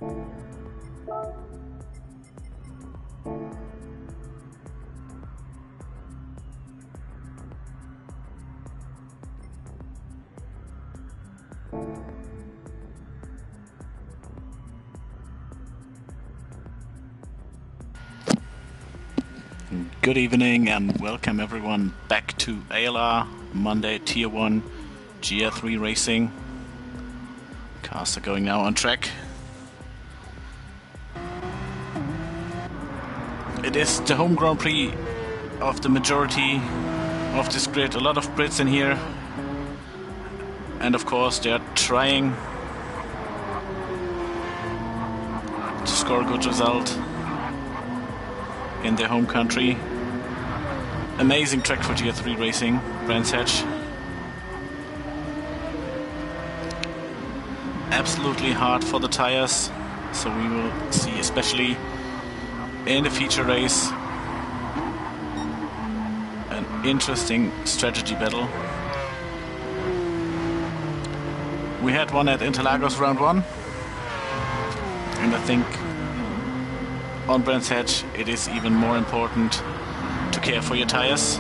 Good evening and welcome everyone back to ALR Monday Tier 1 GR3 Racing. Cars are going now on track. It is the home Grand Prix of the majority of this grid. A lot of Brits in here. And of course they are trying to score a good result in their home country. Amazing track for Tier 3 racing, Brands Hatch. Absolutely hard for the tires, so we will see, especially in the feature race, an interesting strategy battle. We had one at Interlagos round 1, and I think on Brands Hatch it is even more important to care for your tires.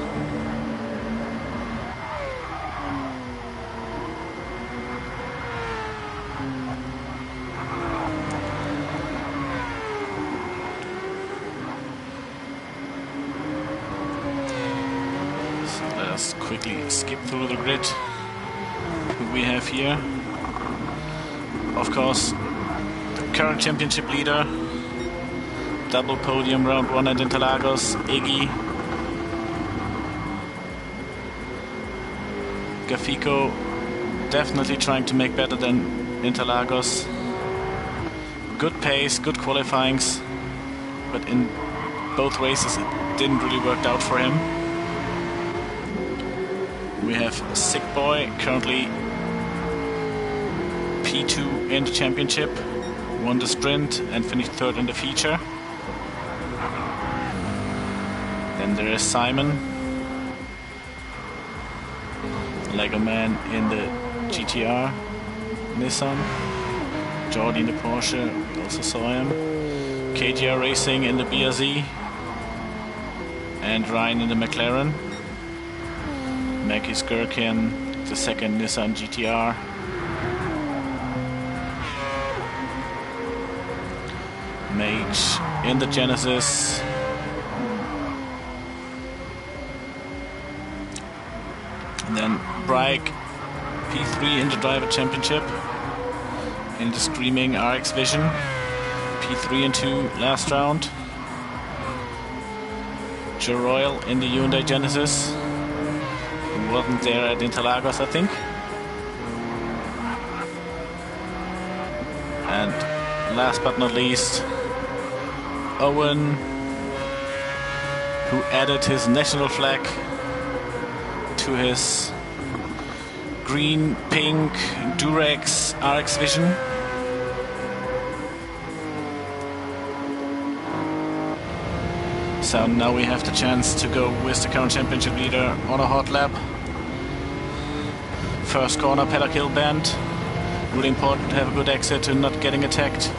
So let us quickly skip through the grid who we have here. Of course, the current championship leader, double podium round 1 at Interlagos, Iggy. Gafico definitely trying to make better than Interlagos. Good pace, good qualifyings, but in both races it didn't really work out for him. We have Sick Boy, currently P2 in the championship, won the sprint and finished 3rd in the feature. Then there is Simon, Lego Man in the GTR Nissan, Jordi in the Porsche, we also saw him, KTR Racing in the BRZ, and Ryan in the McLaren, Mackie Skirkin, the 2nd Nissan GTR, Mage in the Genesis, and then Brike, P3 in the Driver Championship, in the Screaming RX Vision, P3 and 2 last round. Joe Royal in the Hyundai Genesis, who wasn't there at Interlagos, I think. And last but not least, Owen, who added his national flag to his green, pink Durex RX Vision. So now we have the chance to go with the current championship leader on a hot lap. First corner, paddock hill bend. Really important to have a good exit and not getting attacked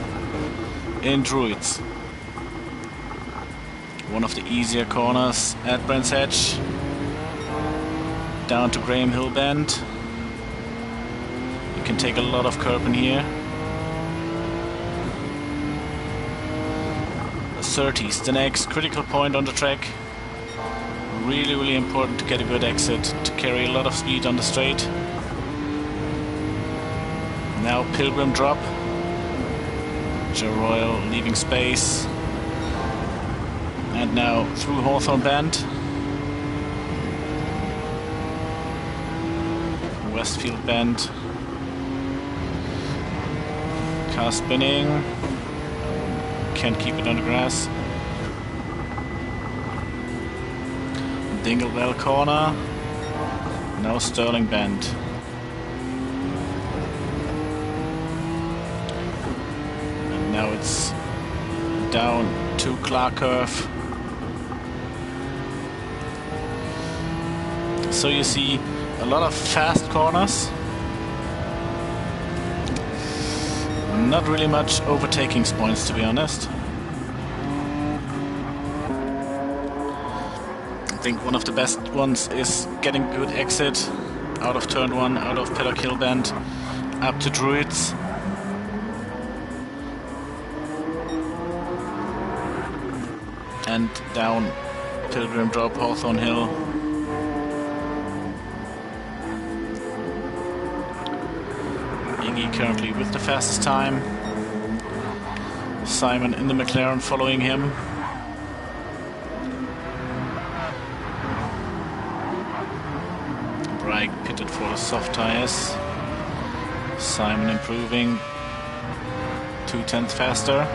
in Druids. One of the easier corners at Brands Hatch. Down to Graham Hill Bend. You can take a lot of curb in here. 30s, the next critical point on the track. Really important to get a good exit, to carry a lot of speed on the straight. Now Pilgrim drop. Joe Royal leaving space. And now through Hawthorne Bend. Westfield Bend. Car spinning. Can't keep it on the grass. Dinglewell corner. Now Sterling Bend. And now it's down to Clark Curve. So you see a lot of fast corners. Not really much overtaking points, to be honest. I think one of the best ones is getting good exit out of turn 1, out of Pillar Kill Bend, up to Druids. And down Pilgrim Drop, Hawthorne Hill. Iggy currently with the fastest time. Simon in the McLaren following him. Brake pitted for the soft tires. Simon improving 2/10 faster.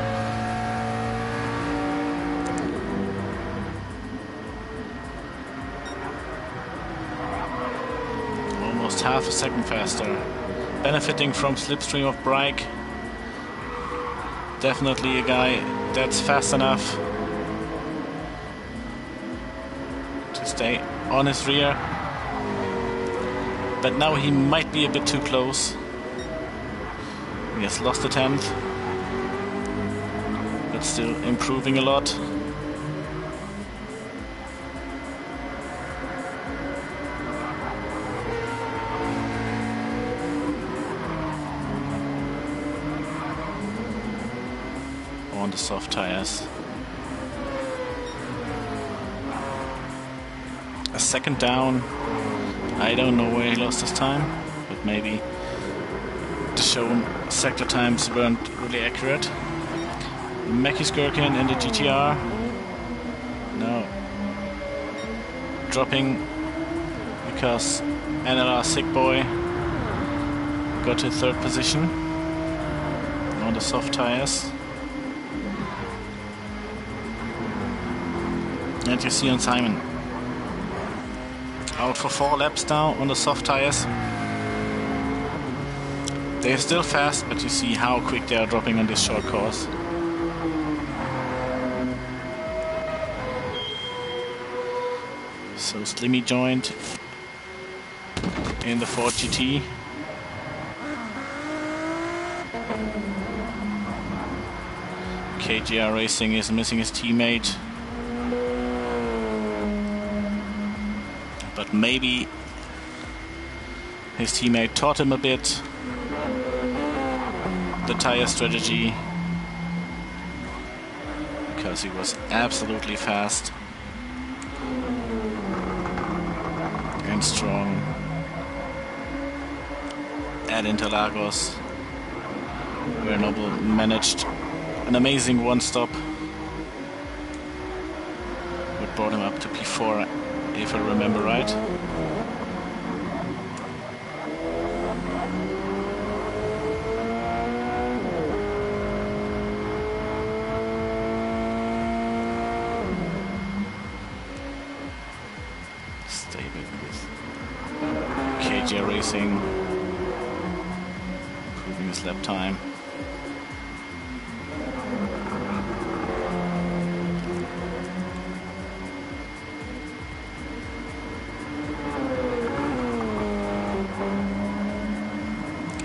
Almost half a second faster. Benefiting from slipstream of Brake. Definitely a guy that's fast enough to stay on his rear. But now he might be a bit too close. He has lost a 10th, but still improving a lot. On the soft tires. A second down. I don't know where he lost his time, but maybe the shown sector times weren't really accurate. Mackey's Gherkin in the GTR. Now dropping because ALR Sick Boy got to third position on the soft tires. And you see on Simon out for 4 laps now on the soft tires. They're still fast, but you see how quick they are dropping on this short course. So Slimmy joined in the Ford GT. KGR Racing is missing his teammate. But maybe his teammate taught him a bit the tire strategy, because he was absolutely fast and strong at Interlagos, where Noble managed an amazing one-stop, which brought him up to P4. If I remember right. Stay with KJ Racing, improving his lap time.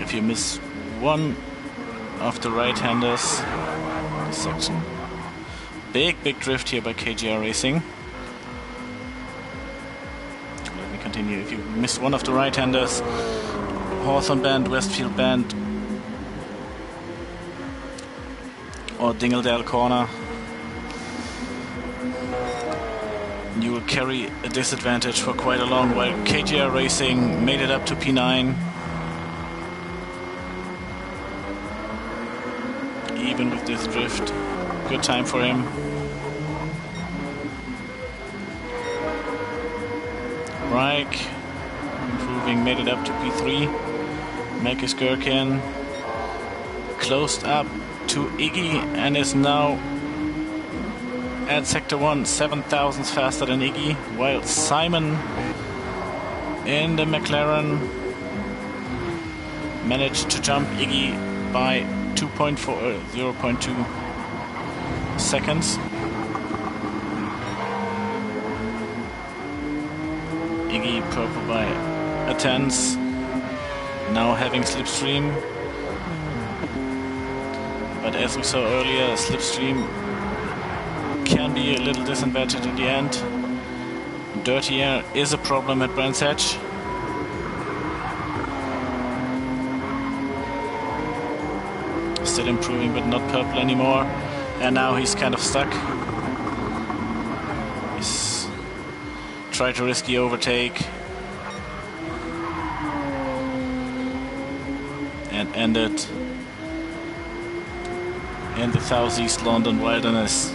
If you miss one of the right-handers, this section. Big drift here by KGR Racing. Let me continue. If you miss one of the right-handers, Hawthorne Bend, Westfield Bend, or Dingledale Corner, you will carry a disadvantage for quite a long while. KGR Racing made it up to P9. Even with this drift, good time for him. Brake improving, made it up to P3. Mackey's Gherkin closed up to Iggy and is now at sector 1, 7 thousandths faster than Iggy, while Simon in the McLaren managed to jump Iggy by 0.2 seconds. Iggy purple by a tenth, now having slipstream. But as we saw earlier, slipstream can be a little disadvantage in the end. Dirty air is a problem at Brands Hatch. Still improving, but not purple anymore. And now he's kind of stuck. He's tried to risky overtake. And ended in the southeast London wilderness.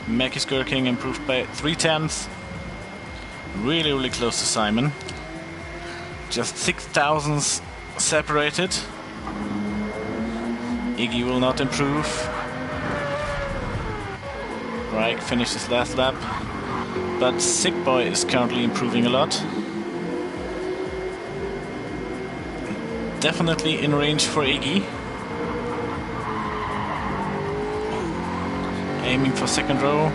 Mackie's Gherkin improved by 0.3. Really, really close to Simon. Just 6 thousandths separated. Iggy will not improve. Reich finished his last lap. But Sick Boy is currently improving a lot. Definitely in range for Iggy. Aiming for second row.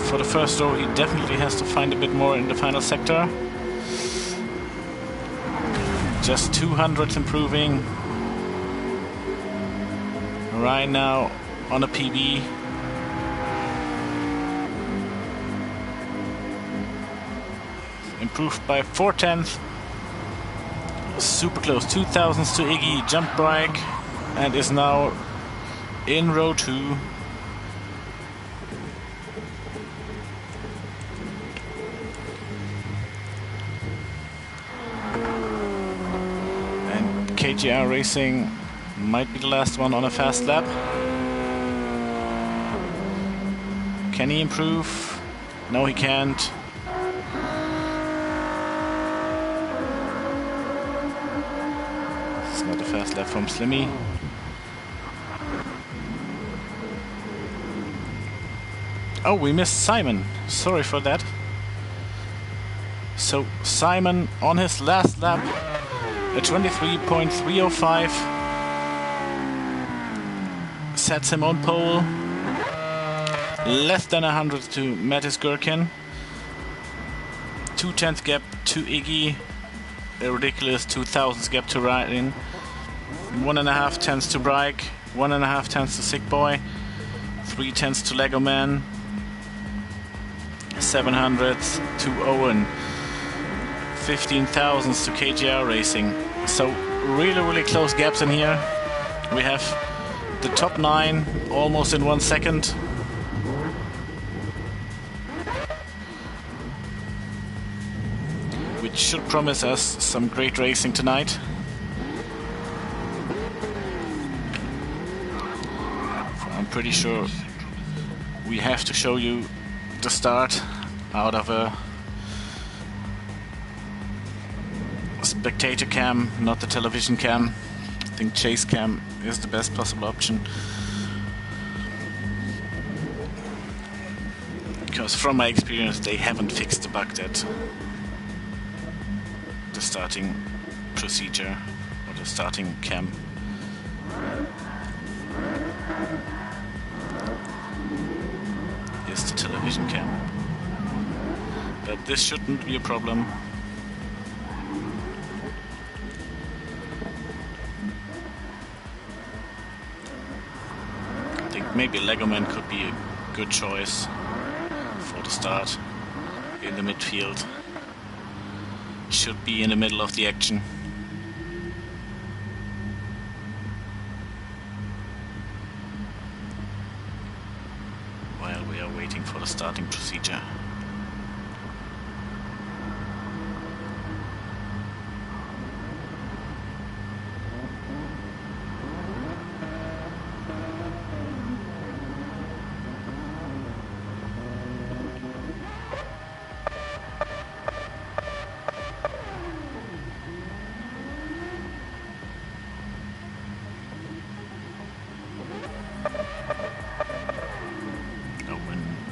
For the first row, he definitely has to find a bit more in the final sector. Just 200 improving. Right now on a PB. Improved by 0.4. Super close. 2 thousandths to Iggy. Jumped Brake and is now in row 2. And KGR Racing might be the last one on a fast lap. Can he improve? No, he can't. It's not a fast lap from Slimmy. Oh, we missed Simon. Sorry for that. So Simon on his last lap, a 23.305, sets him on pole. Less than 100 to Mattis Gherkin. 2/10 gap to Iggy. A ridiculous 2 thousandths gap to Ryan. 1.5 tenths to Brake. 1.5 tenths to Sick Boy. 3 tenths to Lego Man. 700ths to Owen. 15 thousandths to KGR Racing. So really, really close gaps in here. We have the top 9 almost in 1 second. Which should promise us some great racing tonight. I'm pretty sure we have to show you the start out of a spectator cam, not the television cam. I think chase cam is the best possible option. Because from my experience they haven't fixed the bug that the starting procedure or the starting cam. Is the television cam. But this shouldn't be a problem. I think maybe Lego Man could be a good choice for the start in the midfield. Should be in the middle of the action. While we are waiting for the starting procedure.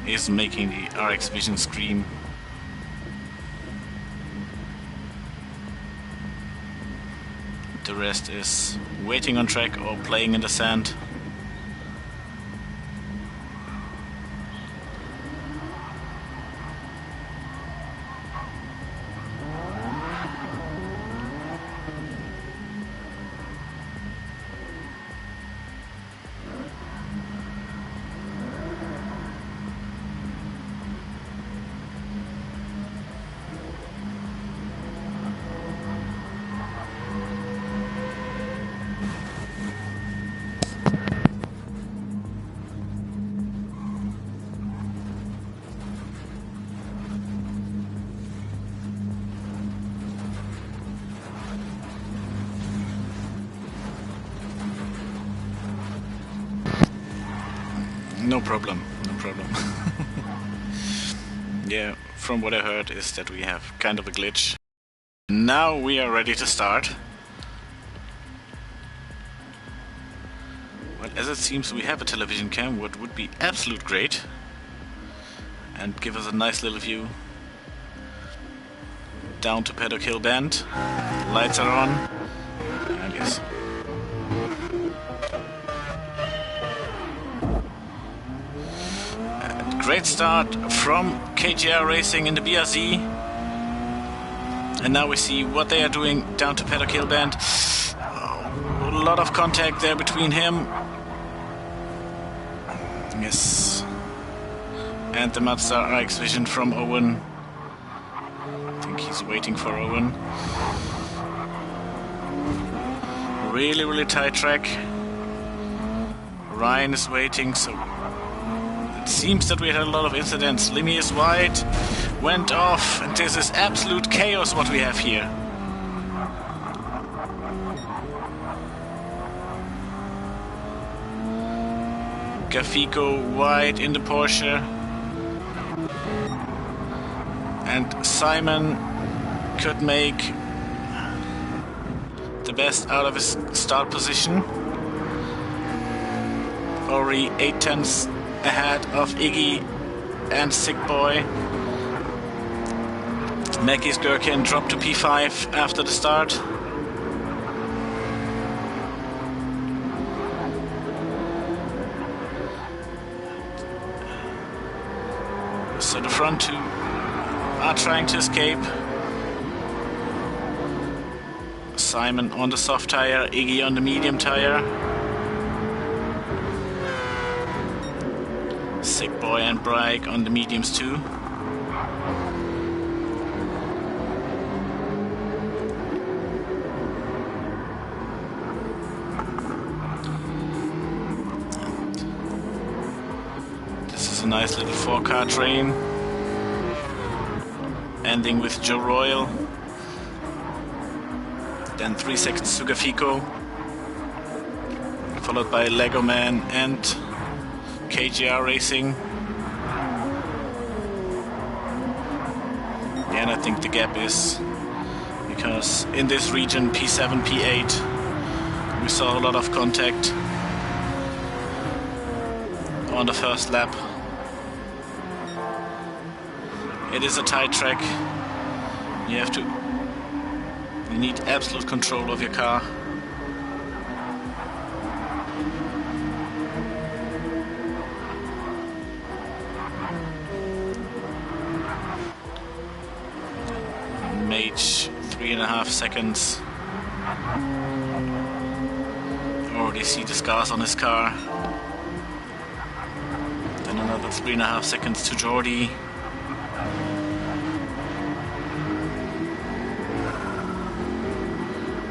Is making the RX Vision scream. The rest is waiting on track or playing in the sand. No problem, no problem. Yeah, from what I heard is that we have kind of a glitch. Now we are ready to start. Well, as it seems we have a television cam, what would be absolute great. And give us a nice little view. Down to Paddock Hill Bend. Lights are on. And yes. Great start from KGR Racing in the BRZ. And now we see what they are doing down to Paddock Hill Bend. A lot of contact there between him. Yes. And the Mazda RX Vision from Owen. I think he's waiting for Owen. Really, really tight track. Ryan is waiting, so it seems that we had a lot of incidents. Limmy is wide, went off, and this is absolute chaos what we have here. Gafico wide in the Porsche. And Simon could make the best out of his start position. Already 8 tenths ahead of Iggy and Sick Boy. Mackey's Gherkin dropped to P5 after the start. So the front two are trying to escape. Simon on the soft tire, Iggy on the medium tire. Sick Boy and Bryke on the mediums too. This is a nice little 4-car train. Ending with Joe Royal. Then 3 seconds to Gafico. Followed by Lego Man and KGR Racing. Yeah, and I think the gap is because in this region P7, P8 we saw a lot of contact on the first lap. It is a tight track. You need absolute control of your car. Mage 3.5 seconds. Already see the scars on his car. Then another 3.5 seconds to Jordy.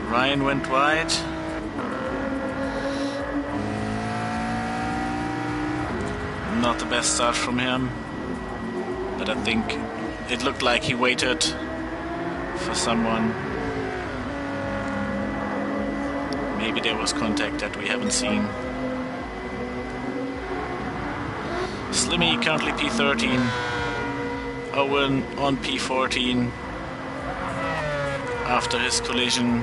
Ryan went wide. Not the best start from him, but I think it looked like he waited for someone. Maybe there was contact that we haven't seen. Slimmy currently P13. Owen on P14 after his collision.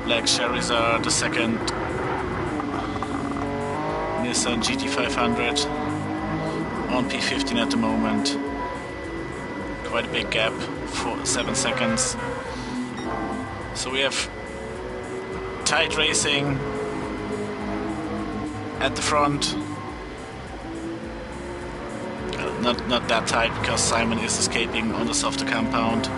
Black Charizard, the second Nissan GT500 on P15 at the moment. Quite a big gap, 7 seconds. So we have tight racing at the front. Not that tight because Simon is escaping on the softer compound.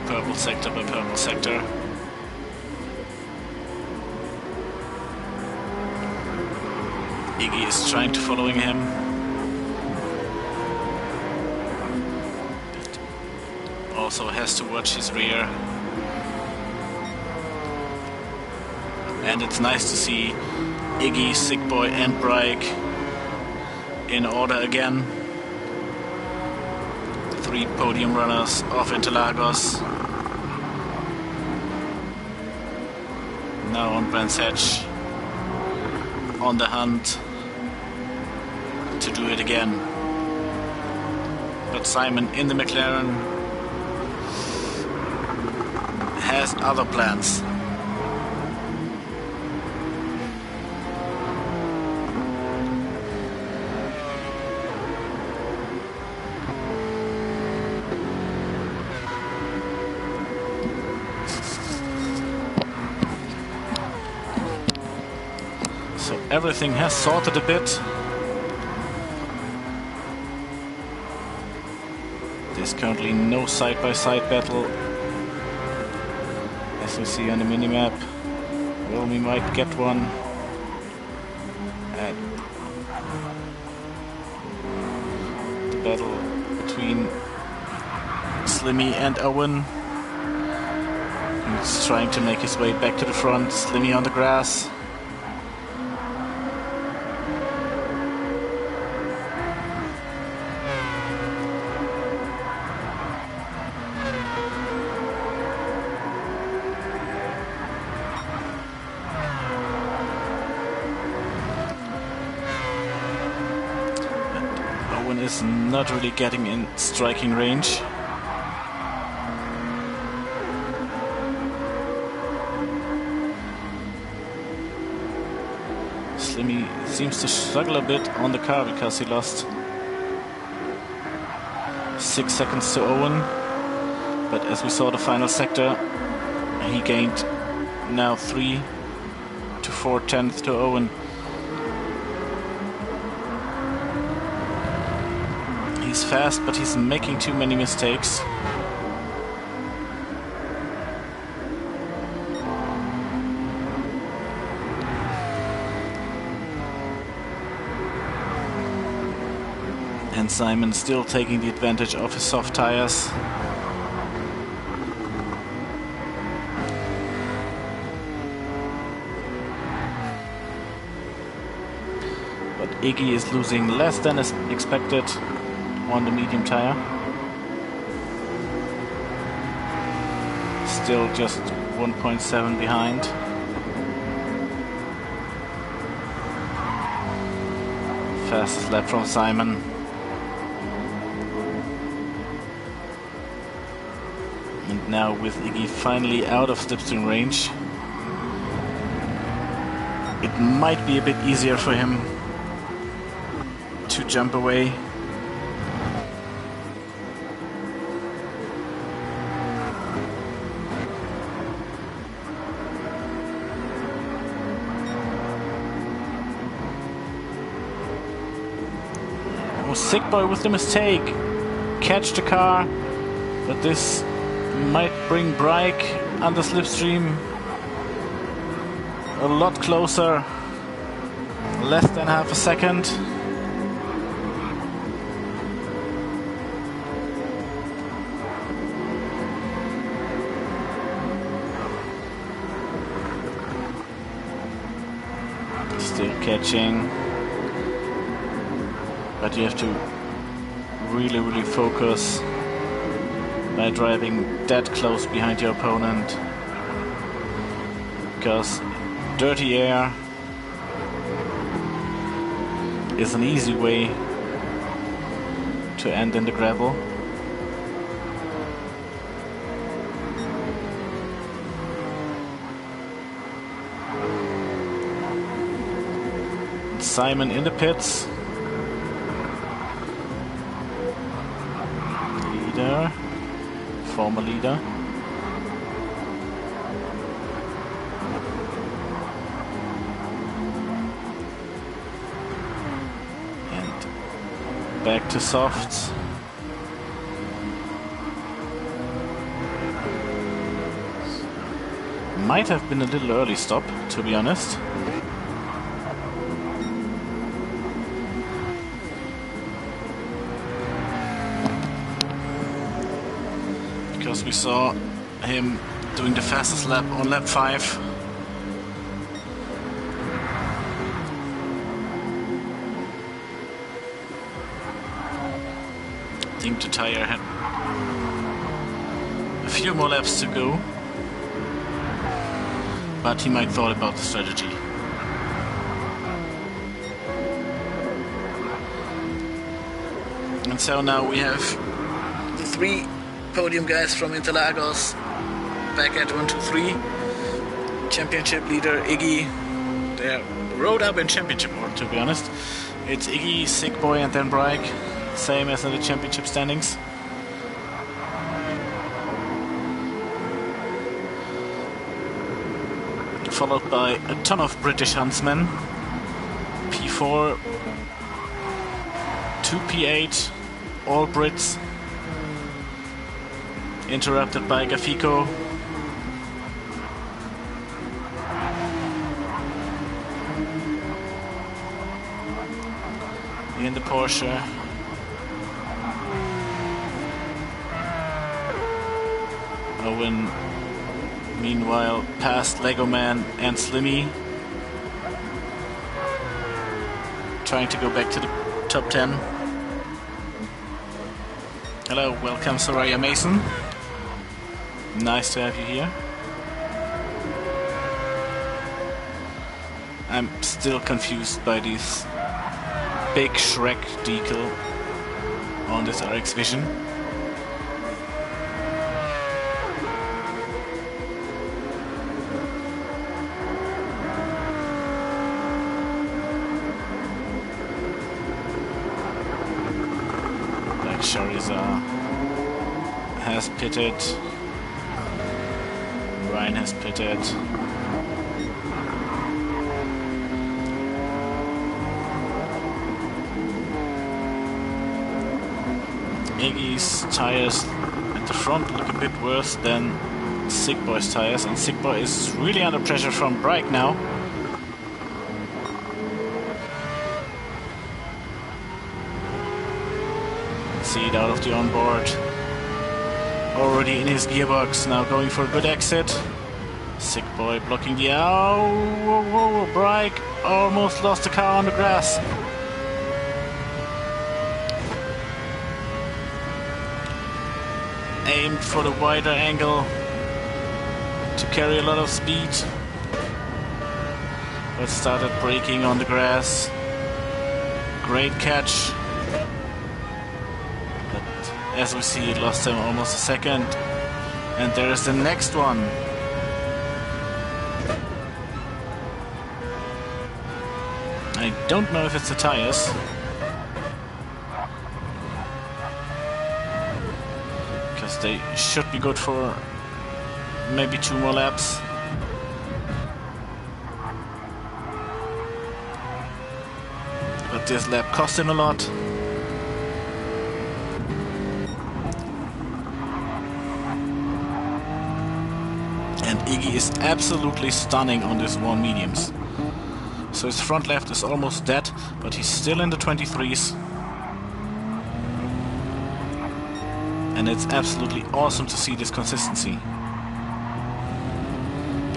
Purple sector by purple sector. Iggy is trying to following him. But also has to watch his rear. And it's nice to see Iggy, Sick Boy and Bryke in order again. 3 podium runners of Interlagos. Now on Brands Hatch, on the hunt to do it again. But Simon in the McLaren has other plans. So everything has sorted a bit. There's currently no side-by-side battle, as we see on the minimap. Well, we might get one. And the battle between Slimmy and Owen. He's trying to make his way back to the front. Slimmy on the grass. Is not really getting in striking range. Slimmy seems to struggle a bit on the car because he lost 6 seconds to Owen, but as we saw the final sector, he gained now 3 to 4 tenths to Owen. He's fast, but he's making too many mistakes. And Simon still taking the advantage of his soft tires. But Iggy is losing less than is expected on the medium tire. Still just 1.7 behind. Fastest lap from Simon. And now with Iggy finally out of slipstream range, it might be a bit easier for him to jump away. Sick boy with the mistake. Catch the car, but this might bring Bryke under slipstream a lot closer. Less than half a second. Still catching. But you have to really focus by driving that close behind your opponent, because dirty air is an easy way to end in the gravel. Simon in the pits. Former leader. And back to softs. Might have been a little early stop, to be honest. Because we saw him doing the fastest lap on lap 5. I think the tire had a few more laps to go. but he might thought about the strategy. And so now we have the 3 podium guys from Interlagos back at 1, 2, 3. Championship leader Iggy. They're rode up in championship order, to be honest. It's Iggy, Sick Boy, and then Bryke, same as in the championship standings. Followed by a ton of British huntsmen. P4, 2 P8, all Brits. Interrupted by Gafiko. In the Porsche. Owen, meanwhile, past Lego Man and Slimmy. Trying to go back to the top 10. Hello, welcome Soraya Mason. Nice to have you here. I'm still confused by these big Shrek decal on this RX Vision. Like Charizard has pitted. Ryan has pitted. Iggy's tires at the front look a bit worse than Sick Boy's tires, and Sick Boy is really under pressure from Bryke now. See it out of the onboard. Already in his gearbox, now going for a good exit. Sick Boy blocking the... Oh, whoa, Bryke almost lost the car on the grass. Aimed for the wider angle to carry a lot of speed, but started braking on the grass. Great catch, but as we see, it lost him almost a second. And there is the next one. I don't know if it's the tires. They should be good for maybe 2 more laps. But this lap cost him a lot. And Iggy is absolutely stunning on this 1 mediums. So his front left is almost dead, but he's still in the 23s. And it's absolutely awesome to see this consistency.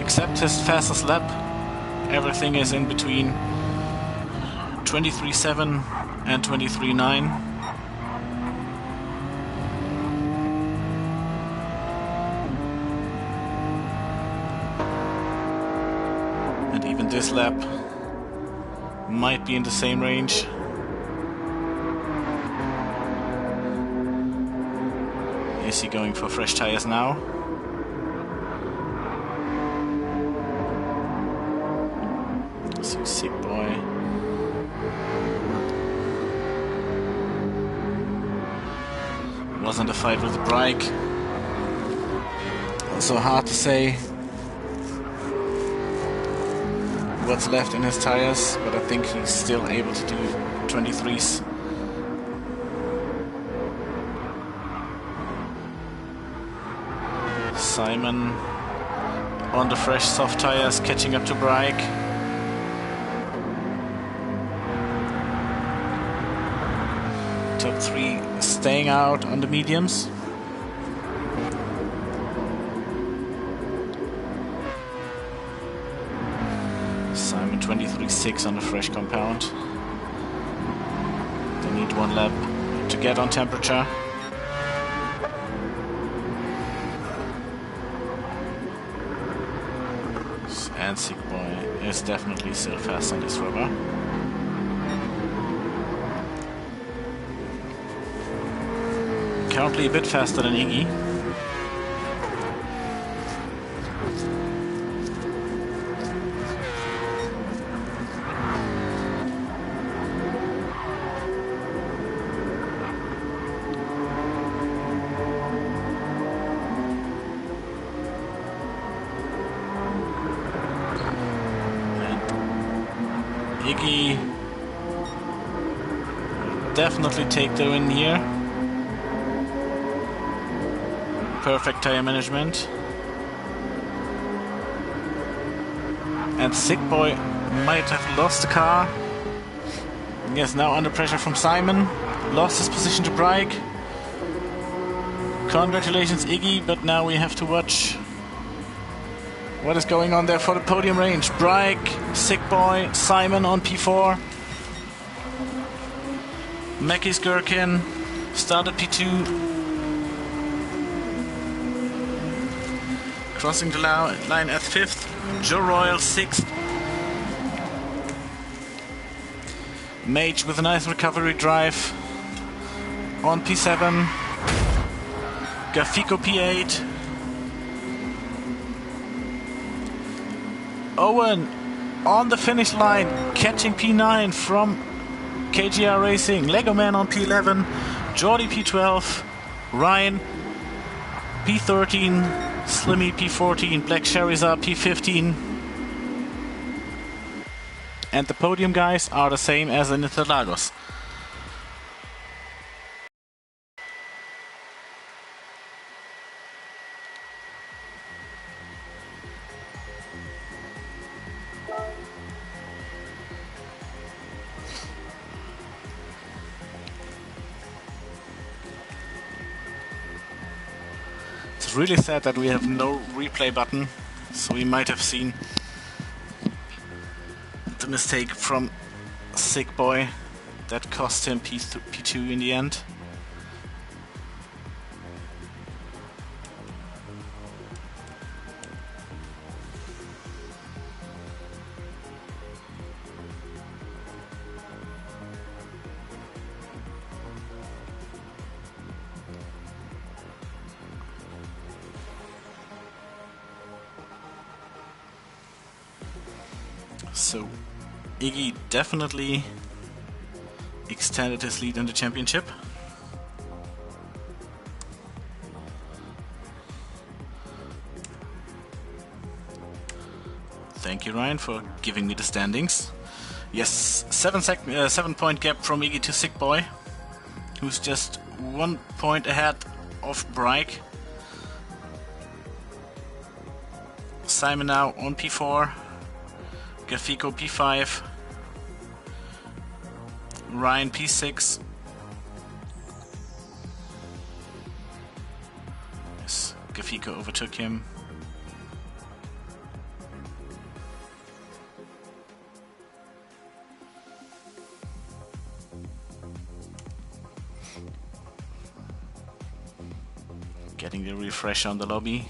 Except his fastest lap, everything is in between 23.7 and 23.9. And even this lap might be in the same range. Is he going for fresh tires now? So Sick Boy. Wasn't a fight with Bryke. Also hard to say what's left in his tires, but I think he's still able to do 23s. Simon on the fresh soft tires, catching up to Bryke. Top 3 staying out on the mediums. Simon 23.6 on the fresh compound. They need 1 lap to get on temperature. and Sick Boy is definitely still fast on this rubber. Currently a bit faster than Iggy. Iggy definitely take the win here. Perfect tire management. And Sick Boy might have lost the car. Yes, now under pressure from Simon. Lost his position to Brike. Congratulations Iggy, but now we have to watch what is going on there for the podium range. Brike, Sick Boy, Simon on P4. Mackey's Gherkin started P2. Crossing the line at 5th. Joe Royal 6th. Mage with a nice recovery drive on P7. Gaffico P8. Owen on the finish line, catching P9 from KGR Racing. Lego Man on P11, Jordy P12, Ryan P13, Slimmy P14, Black Charizard P15. And the podium guys are the same as in Interlagos. It's really sad that we have no replay button, so we might have seen the mistake from Sick Boy that cost him P2 in the end. So Iggy definitely extended his lead in the championship. Thank you, Ryan, for giving me the standings. Yes, 7-point gap from Iggy to Sick Boy, who's just 1 point ahead of Brike. Simon now on P4. Gaffico P5, Ryan P6, yes, Gaffico overtook him. Getting the refresh on the lobby.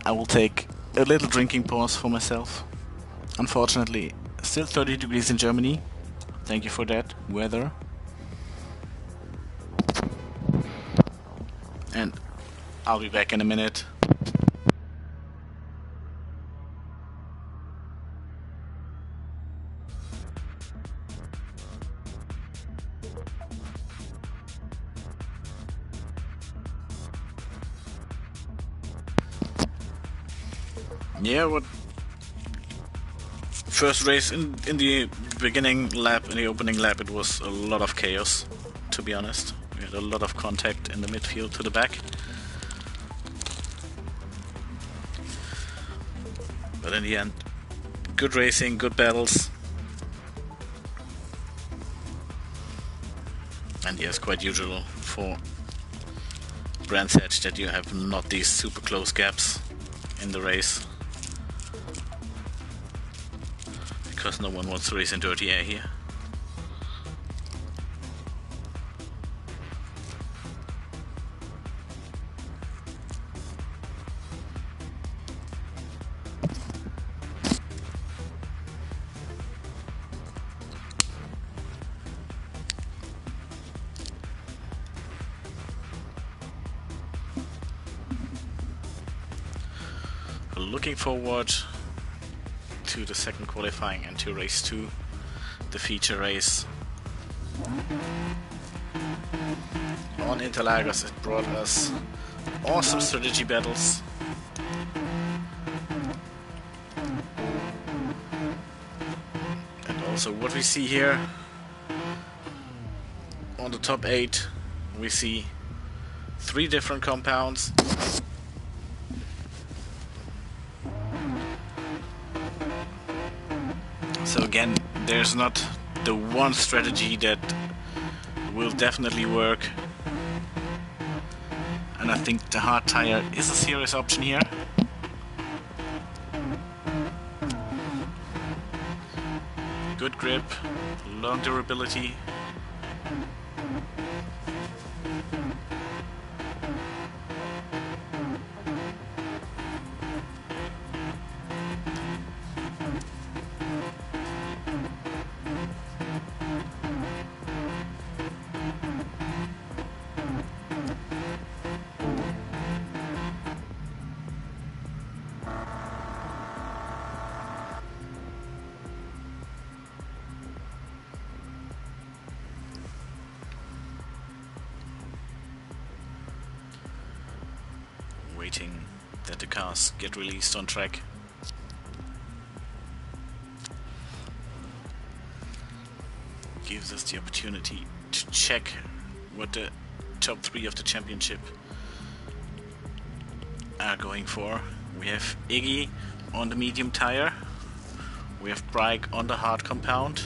I will take a little drinking pause for myself. Unfortunately, still 30 degrees in Germany. Thank you for that, weather. And I'll be back in a minute. Yeah, what first race in the beginning lap, in the opening lap, it was a lot of chaos, to be honest. We had a lot of contact in the midfield to the back. But in the end, good racing, good battles. And yes, quite usual for Brands Hatch that you have not these super close gaps in the race. because no one wants to race in dirty air here. Looking forward to the second qualifying and to race 2, the feature race. On Interlagos, it brought us awesome strategy battles. And also what we see here on the top 8, we see 3 different compounds. So again, there's not the one strategy that will definitely work, and I think the hard tire is a serious option here. Good grip, long durability. Waiting that the cars get released on track. Gives us the opportunity to check what the top 3 of the championship are going for. We have Iggy on the medium tire, we have Brike on the hard compound,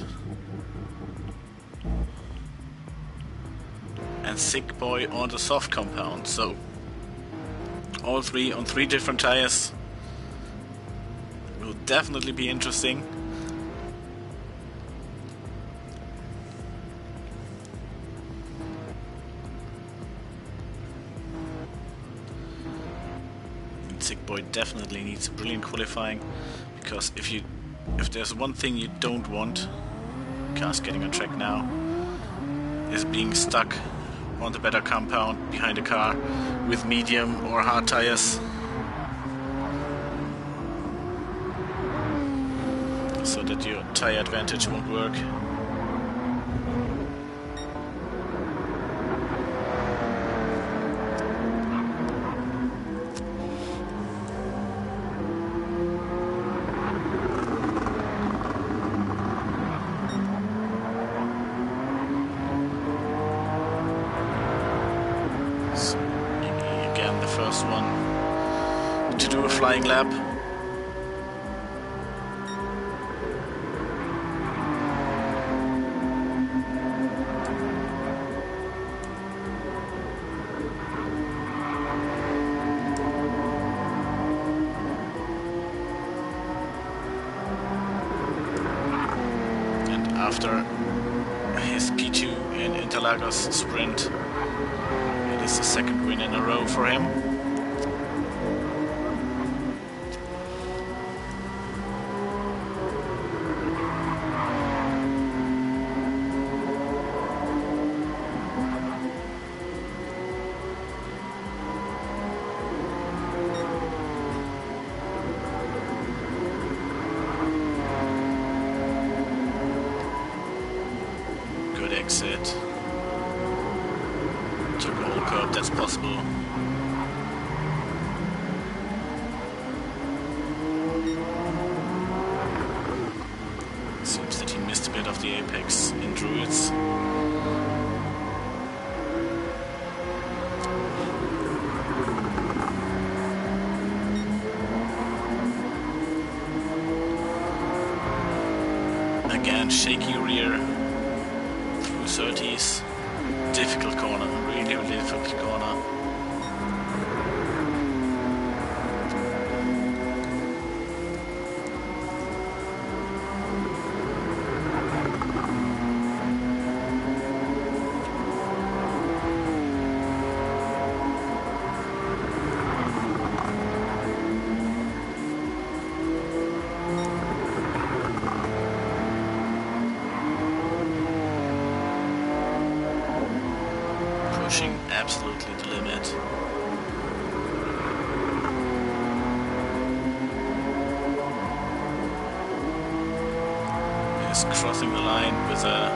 and Sick Boy on the soft compound. So all 3 on 3 different tires will definitely be interesting. And Sick Boy definitely needs a brilliant qualifying, because if there's one thing you don't want, cars getting on track now, is being stuck on the better compound behind a car with medium or hard tires, so that your tire advantage won't work. Again, the first one to do a flying lap. And after his P2 in Interlagos sprint, it is the second win in a row for him. Good exit. Took all curb that's possible. Seems that he missed a bit of the apex in Druids. Again, shaky rear through 30s. Difficult corner, really, really difficult corner. pushing absolutely the limit. Is crossing the line with a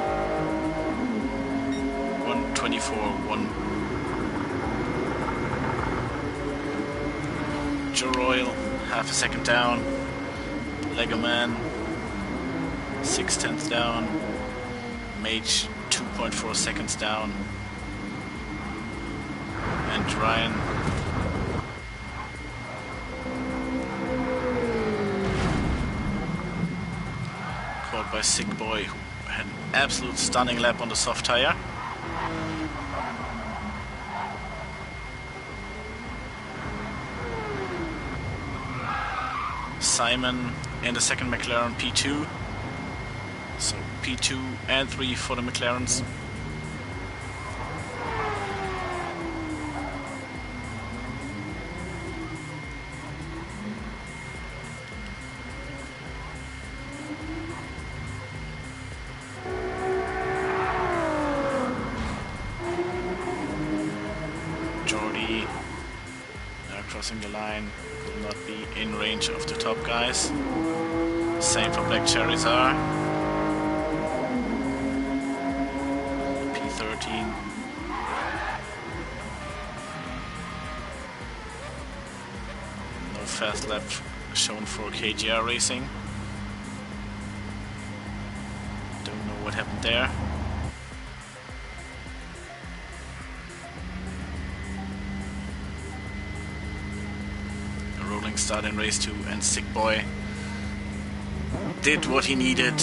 124.1. Joe Royal, half a second down. Lego Man, 0.6 down. Mage, 2.4 seconds down. And Ryan, caught by Sick Boy, who had an absolute stunning lap on the soft tire. Simon in the second McLaren P2. So P2 and 3 for the McLarens. Jordy now crossing the line, will not be in range of the top guys. Same for Black Charizard. P13. No fast lap shown for KGR Racing. Don't know what happened there. A rolling start in race 2, and Sick Boy did what he needed.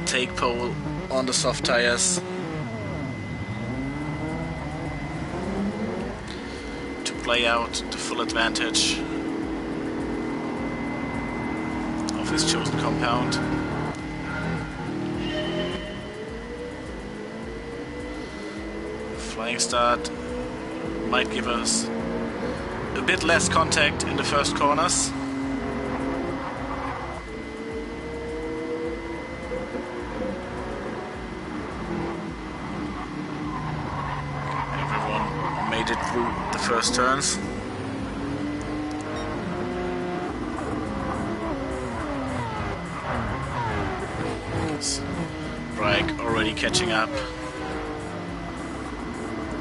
Take pole on the soft tires to play out the full advantage of his chosen compound. Flying start might give us a bit less contact in the first corners. Made it through the first turns. Brake already catching up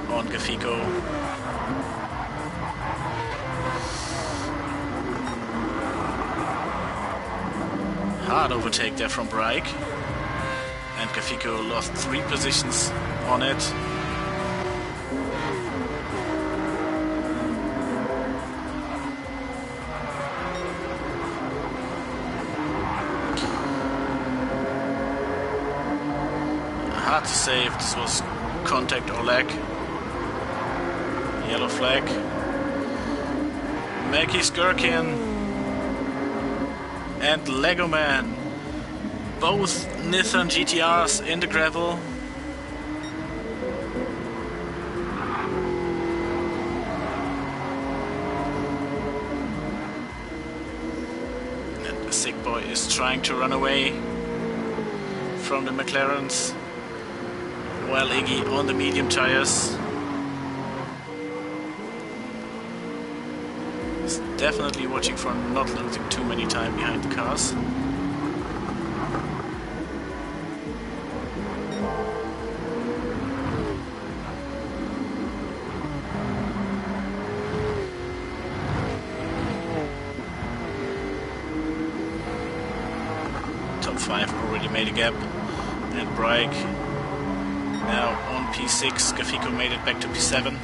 on Gafico. Hard overtake there from Brake, and Gafico lost 3 positions on it. Hard to say if this was contact or lag. Yellow flag. Mackey's Gherkin and Lego Man, both Nissan GTRs in the gravel. And the Sick Boy is trying to run away from the McLarens, while Iggy on the medium tires is definitely watching for not losing too many time behind the cars. Top 5 already made a gap, and Brake now on P6. Gafico made it back to P7.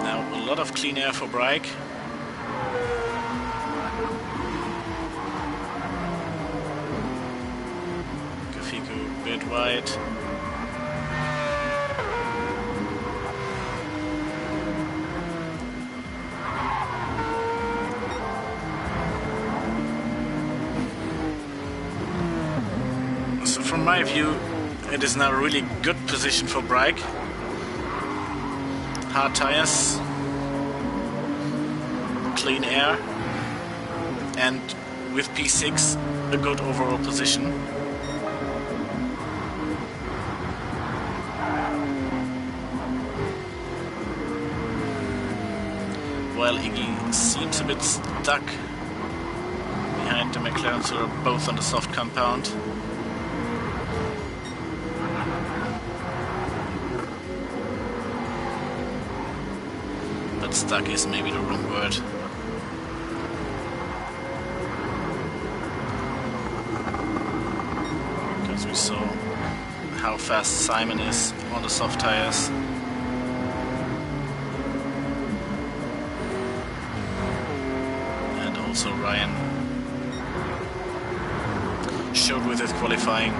Now a lot of clean air for Brake. Gafico a bit wide. From my view, it is now a really good position for Brake. hard tires, clean air, and with P6 a good overall position. While Iggy seems a bit stuck behind the McLarens, who are both on the soft compound. But stuck is maybe the wrong word. Because we saw how fast Simon is on the soft tires. Also Ryan showed with his qualifying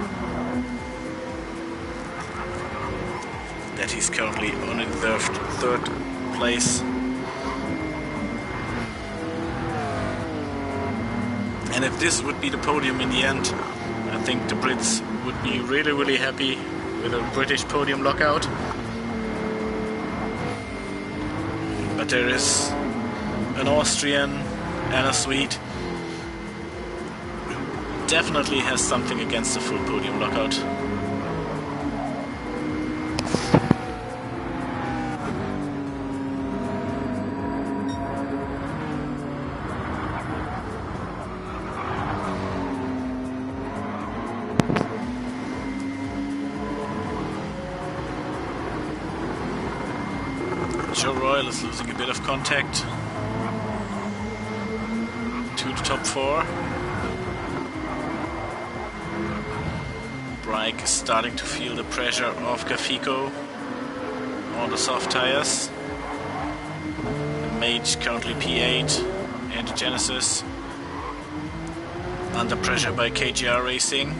that he's currently on in third place. And if this would be the podium in the end, I think the Brits would be really happy with a British podium lockout. But there is an Austrian and a Swede who definitely has something against the full podium lockout. Joe Royal is losing a bit of contact to the top 4. Brake is starting to feel the pressure of Gafico on the soft tires. Mage currently P8 and the Genesis under pressure by KGR Racing.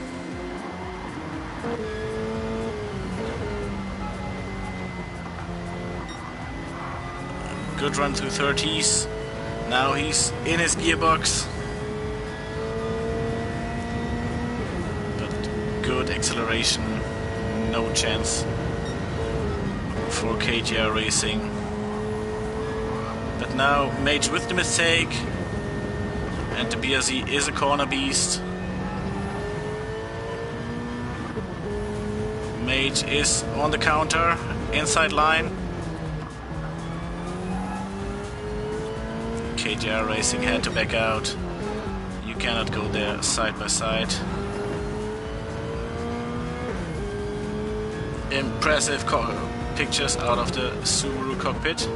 Good run through 30s. Now he's in his gearbox. But good acceleration. No chance for KGR Racing. But now Mage with the mistake. And the BRZ is a corner beast. Mage is on the counter, inside line. KGR Racing had to back out. You cannot go there side by side. Impressive pictures out of the Subaru cockpit.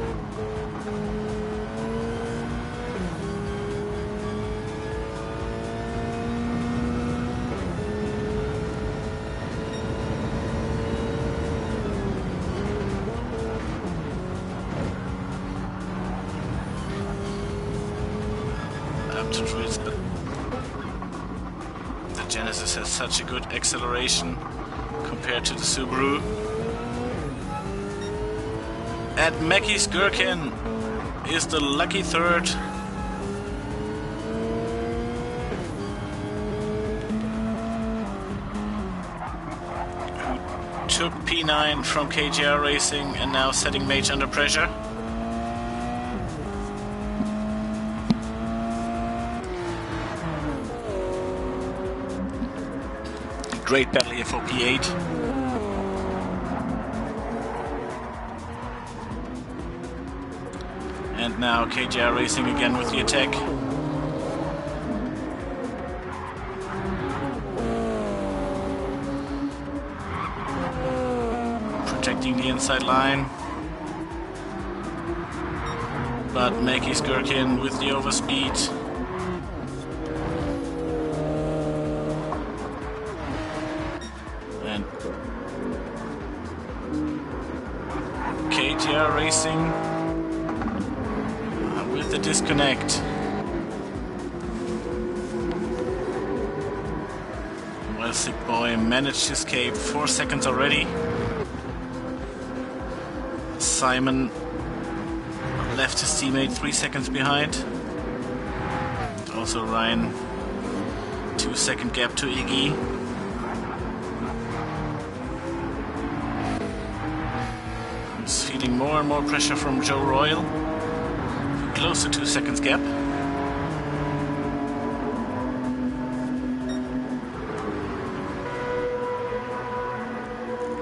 The Genesis has such a good acceleration compared to the Subaru. And Mackie Skirkin is the lucky third. Who took P9 from KGR Racing and now setting Mage under pressure. Great battle here for P8. And now KGR Racing again with the attack. Protecting the inside line. But Mackie Skirkin with the overspeed. KGR Racing with the disconnect. Well, Sick Boy managed to escape 4 seconds already. Simon left his teammate 3 seconds behind. Also Ryan, 2-second gap to Iggy. He's feeling more and more pressure from Joe Royal. Close to 2 seconds gap.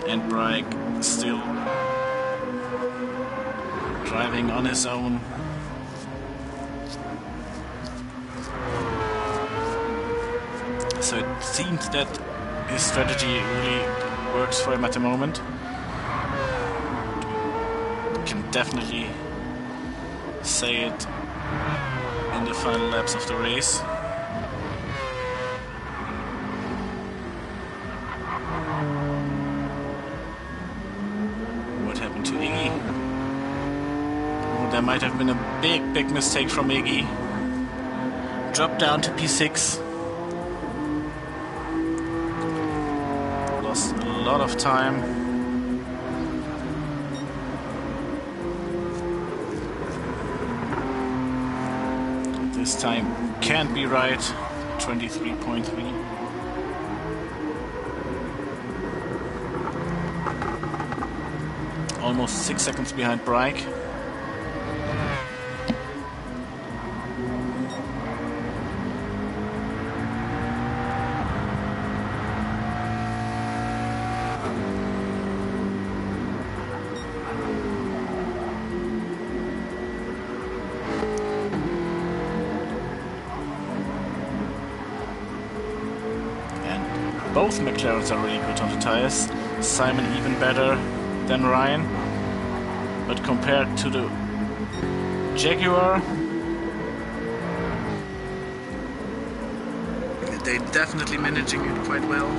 And Brake still driving on his own. So it seems that his strategy really works for him at the moment. Can definitely say it in the final laps of the race. What happened to Iggy? Oh, there might have been a big mistake from Iggy. Dropped down to P6. Lost a lot of time. This time can't be right. 23.3. Almost 6 seconds behind Brake. Both McLarens are really good on the tires. Simon even better than Ryan. But compared to the Jaguar, they're definitely managing it quite well.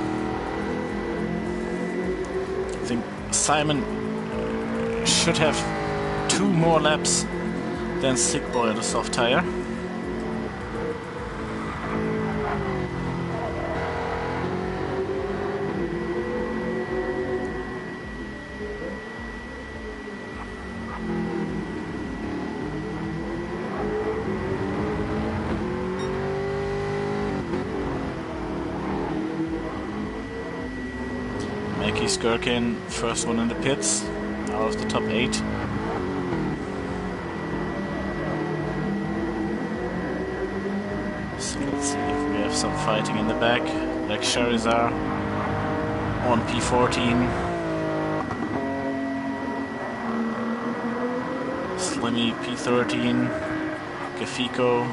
I think Simon should have 2 more laps than Sick Boy on the soft tire. Skirkin, first one in the pits, out of the top 8. So let's see if we have some fighting in the back, like Charizard on P14. Slimmy P13, Gafiko.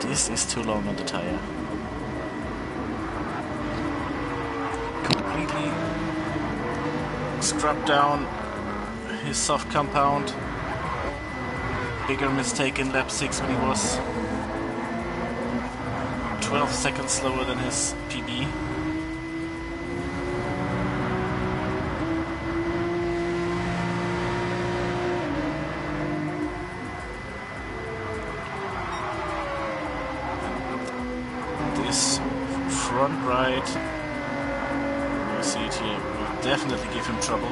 This is too long on the tire. Scrub down his soft compound. Bigger mistake in lap 6 when he was 12 seconds slower than his PB. This front right, you see it here, will definitely give him trouble.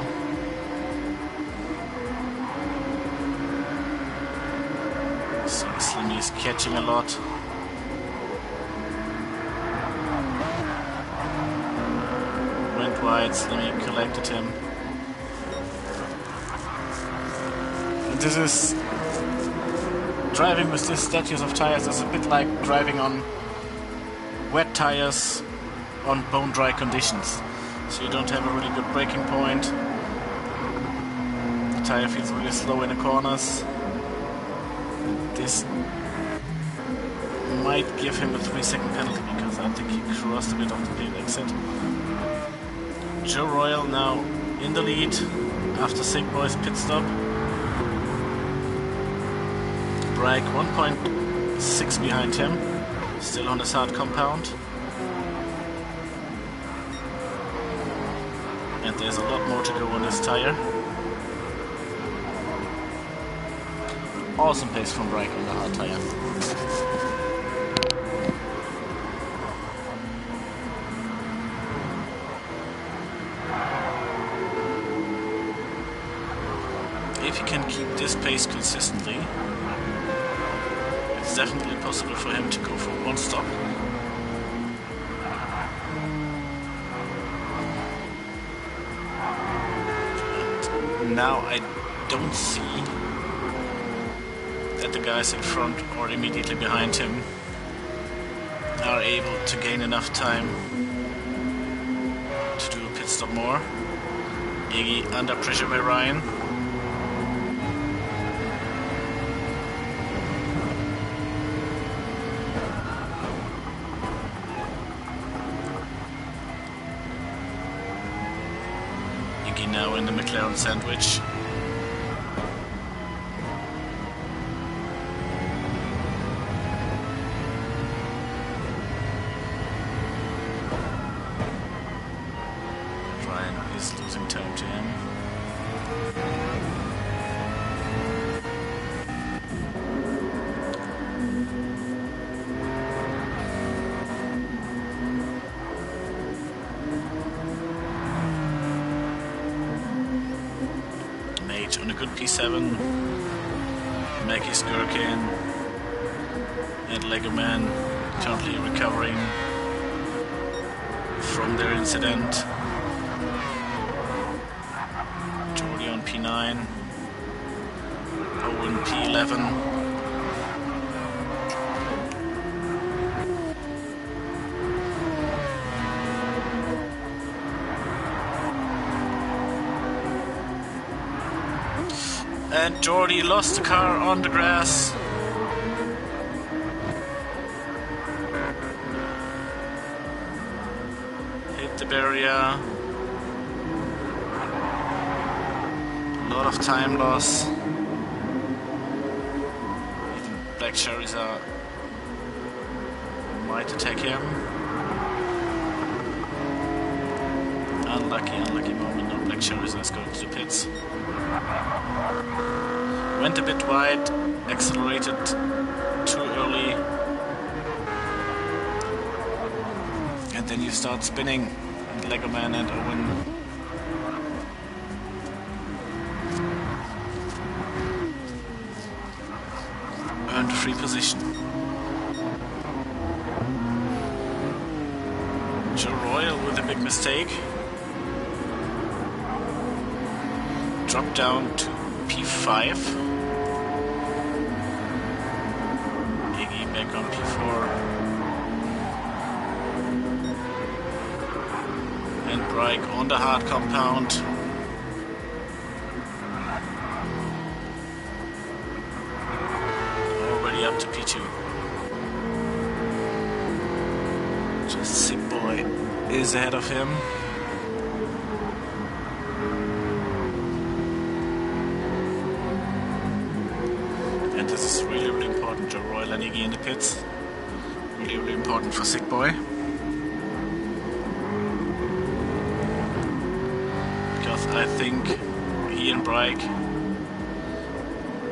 So Slimmy is catching a lot. Went wide, Slimmy collected him. And this is... driving with this status of tires is a bit like driving on wet tires on bone dry conditions. So you don't have a really good braking point. The tire feels really slow in the corners. This might give him a 3-second penalty because I think he crossed a bit of the pit exit. Joe Royal now in the lead after Sick Boy's pit stop. Brake 1.6 behind him, still on his hard compound. And there's a lot more to go on this tire. Awesome pace from Brake on the hard tire. If he can keep this pace consistently, it's definitely possible for him to go for one stop. Now I don't see that the guys in front or immediately behind him are able to gain enough time to do a pit stop more. Iggy under pressure by Ryan. Iggy now in the McLaren sandwich. Losing time to him. Mage on a good P7. Mackey's Gherkin and Lego Man currently recovering from their incident. P9, Owen P11, and Jordy lost the car on the grass. Hit the barrier. A lot of time loss. Even Black Cherries might attack him. Unlucky moment. No, Black Cherries is going to the pits. Went a bit wide, accelerated too early, and then you start spinning. And Lego Man and Owen earned a free position. Joe Royal with a big mistake. Dropped down to P5. Iggy back on P4. And Brike on the hard compound. Up to P2. Just Sick Boy is ahead of him. And this is really important. Joe Royal and Iggy in the pits. Really important for Sick Boy. Because I think he and Brike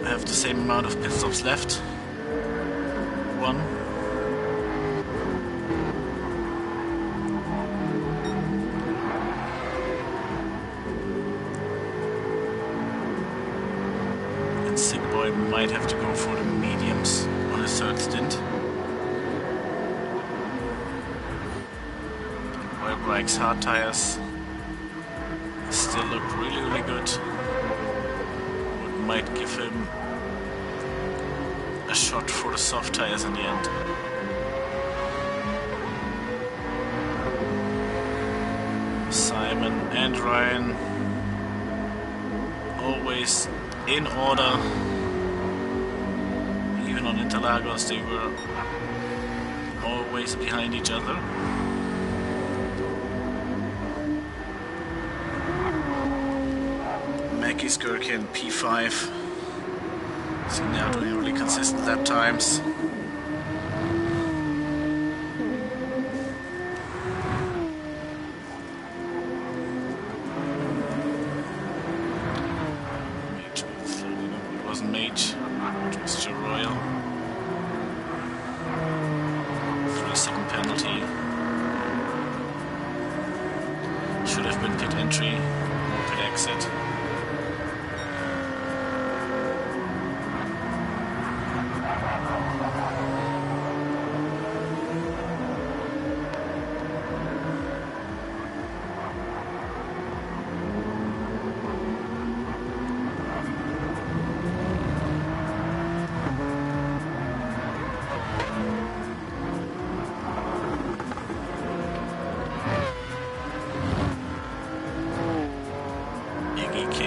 have the same amount of pit stops left. One. And Sick Boy might have to go for the mediums on his third stint. While Brike's hard tires still look really good. What might give him a shot for the soft tires in the end. Simon and Ryan always in order. Even on Interlagos they were always behind each other. Mackey's Gherkin P5. So now doing really consistent lap times. It wasn't Mage, it was Joe Royal. 3-second penalty. Should have been pit entry or pit exit.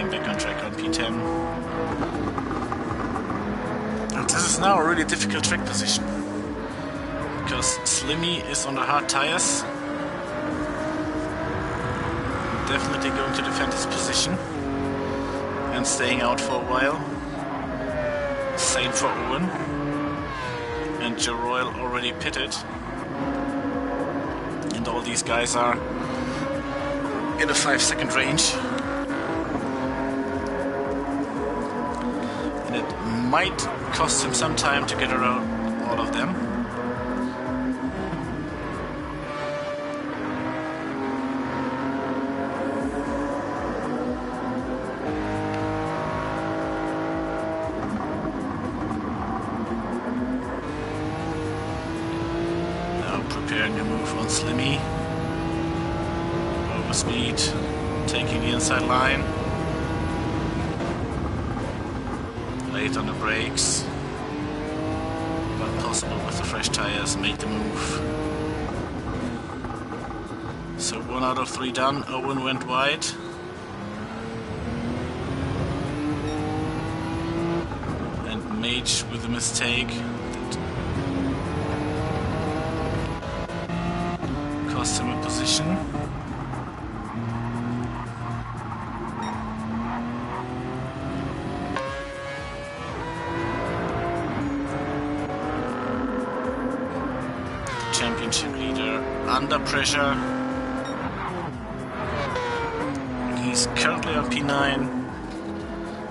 Simon back on track on P10. And this is now a really difficult track position, because Slimmy is on the hard tires. Definitely going to defend his position and staying out for a while. Same for Owen. And Joe Royal already pitted. And all these guys are in a 5-second range. And it might cost him some time to get around all of them. Preparing a move on Slimmy. Over speed, taking the inside line. Late on the brakes, but possible with the fresh tires, make the move. So 1 out of 3 done. Owen went wide. And Mage with a mistake. Cost him a position. Championship leader under pressure. He's currently on P9,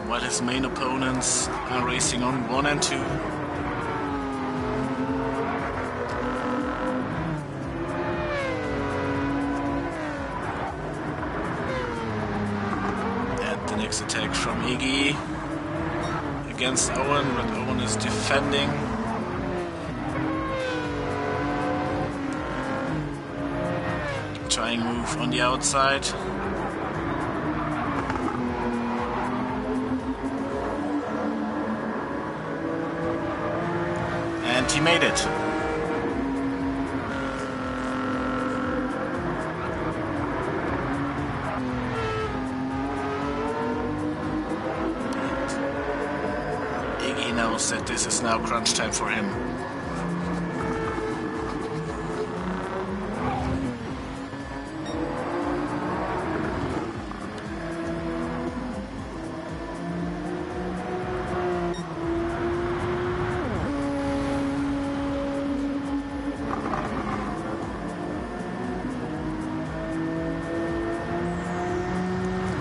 while his main opponents are racing on 1 and 2. Next attack from Iggy against Owen, but Owen is defending. Trying move on the outside. And he made it. Knows that this is now crunch time for him.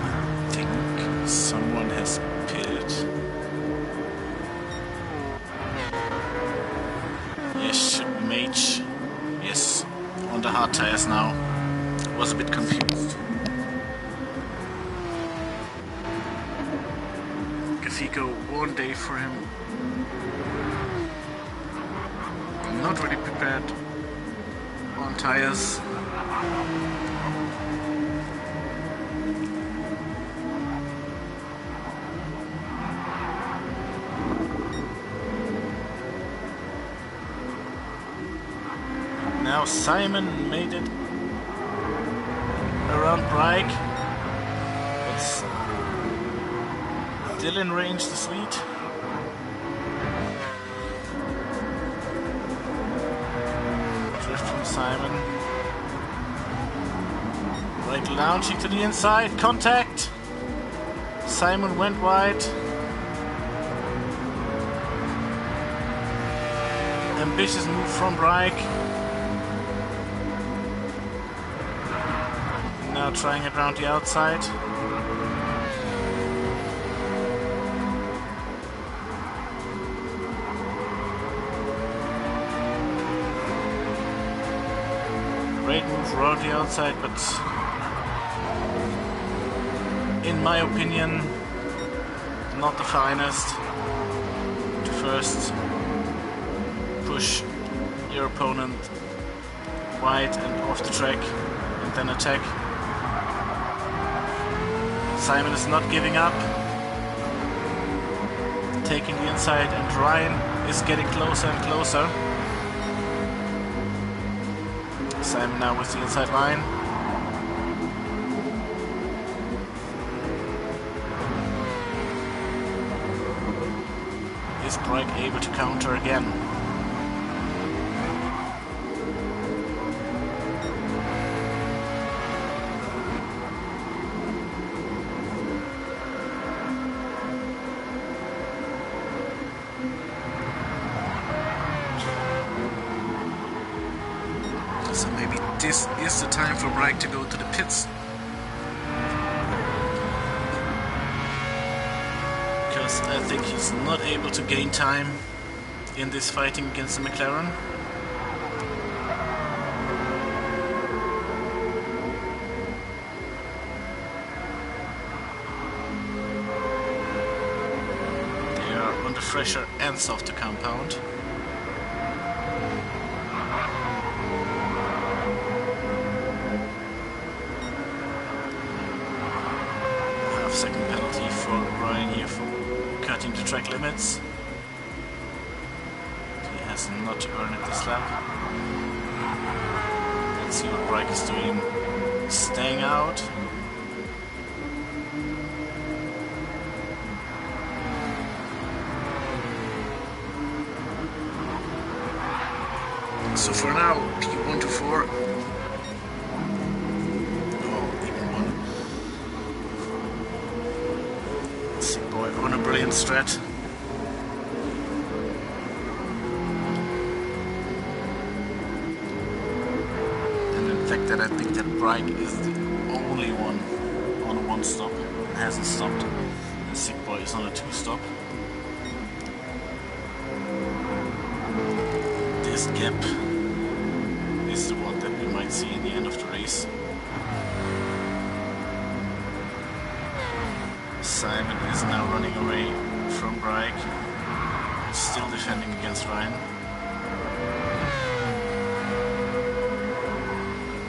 I think someone has pitted. Mage, yes, on the hard tires now. Was a bit confused. Gaffico, 1 day for him. Not really prepared on tires. Now Simon made it around Brike. It's still in range, the Swede. Drift from Simon. Right launching to the inside. Contact! Simon went wide. Ambitious move from Brike. Now trying it around the outside. Great move around the outside, but in my opinion, not the finest. To first push your opponent wide and off the track and then attack. Simon is not giving up, taking the inside, and Ryan is getting closer and closer. Simon now with the inside line. Is Brake able to counter again? So maybe this is the time for Brake to go to the pits. Because I think he's not able to gain time in this fighting against the McLaren. They are on the fresher ends of the compound. Half-second penalty for Ryan here for cutting the track limits. He has not earned it this lap. Let's see what Brake is doing. Staying out. So for now, P1 to 4. On a brilliant strat. And in fact that I think that Brake is the only one on a 1 stop and hasn't stopped. And Sick Boy is on a 2 stop. This gap is the one that we might see in the end of the race. Simon is now running away from Brake, still defending against Ryan.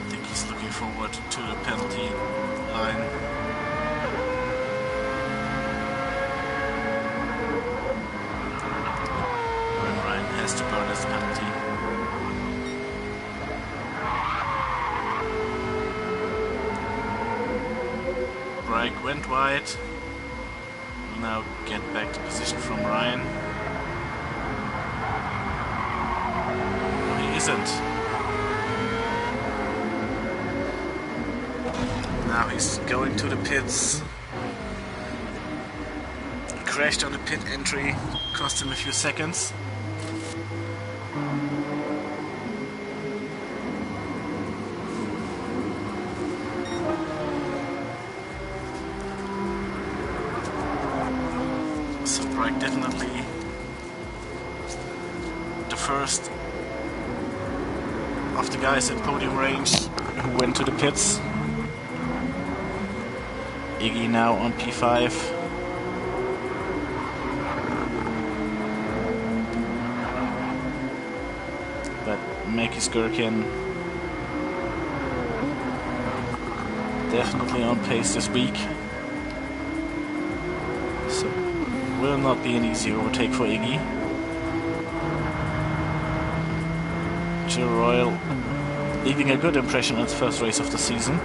I think he's looking forward to the penalty line. When Ryan has to burn his penalty. Brake went wide. Now get back to position from Ryan. No, he isn't. Now he's going to the pits. Crashed on the pit entry, cost him a few seconds. Definitely the first of the guys at podium range who went to the pits. Iggy now on P5. But Makis Gherkin definitely on pace this week. So will not be an easy overtake for Iggy. Joe Royal leaving a good impression on his first race of the season.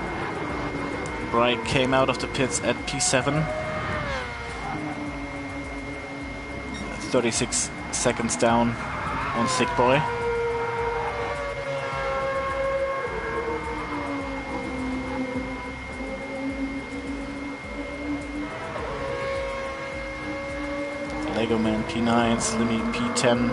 Brake came out of the pits at P7. 36 seconds down on Sick Boy. Lego Man P9, Slimmy P10.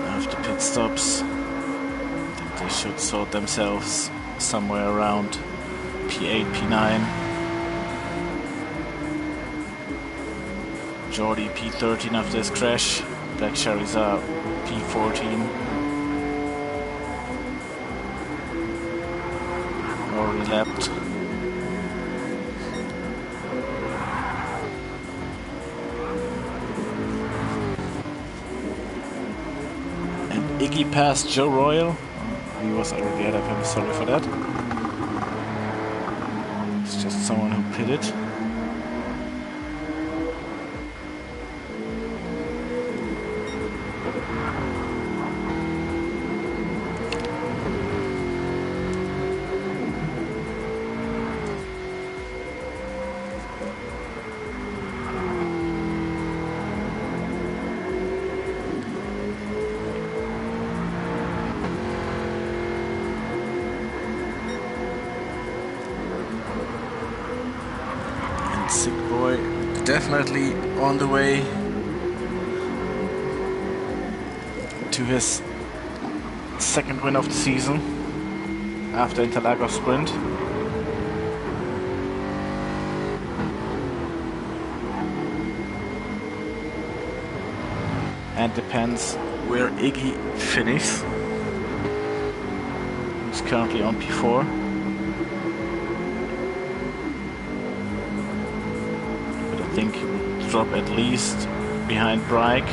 After pit stops, I think they should sort themselves somewhere around P8, P9. Jordy P13 after this crash. Black Cherries are P14. Already lapped. And Iggy passed Joe Royal. He was already ahead of him, sorry for that. It's just someone who pitted. definitely on the way to his second win of the season after Interlagos sprint. And depends where Iggy finishes. He's currently on P4. But I think he will drop at least behind Brake.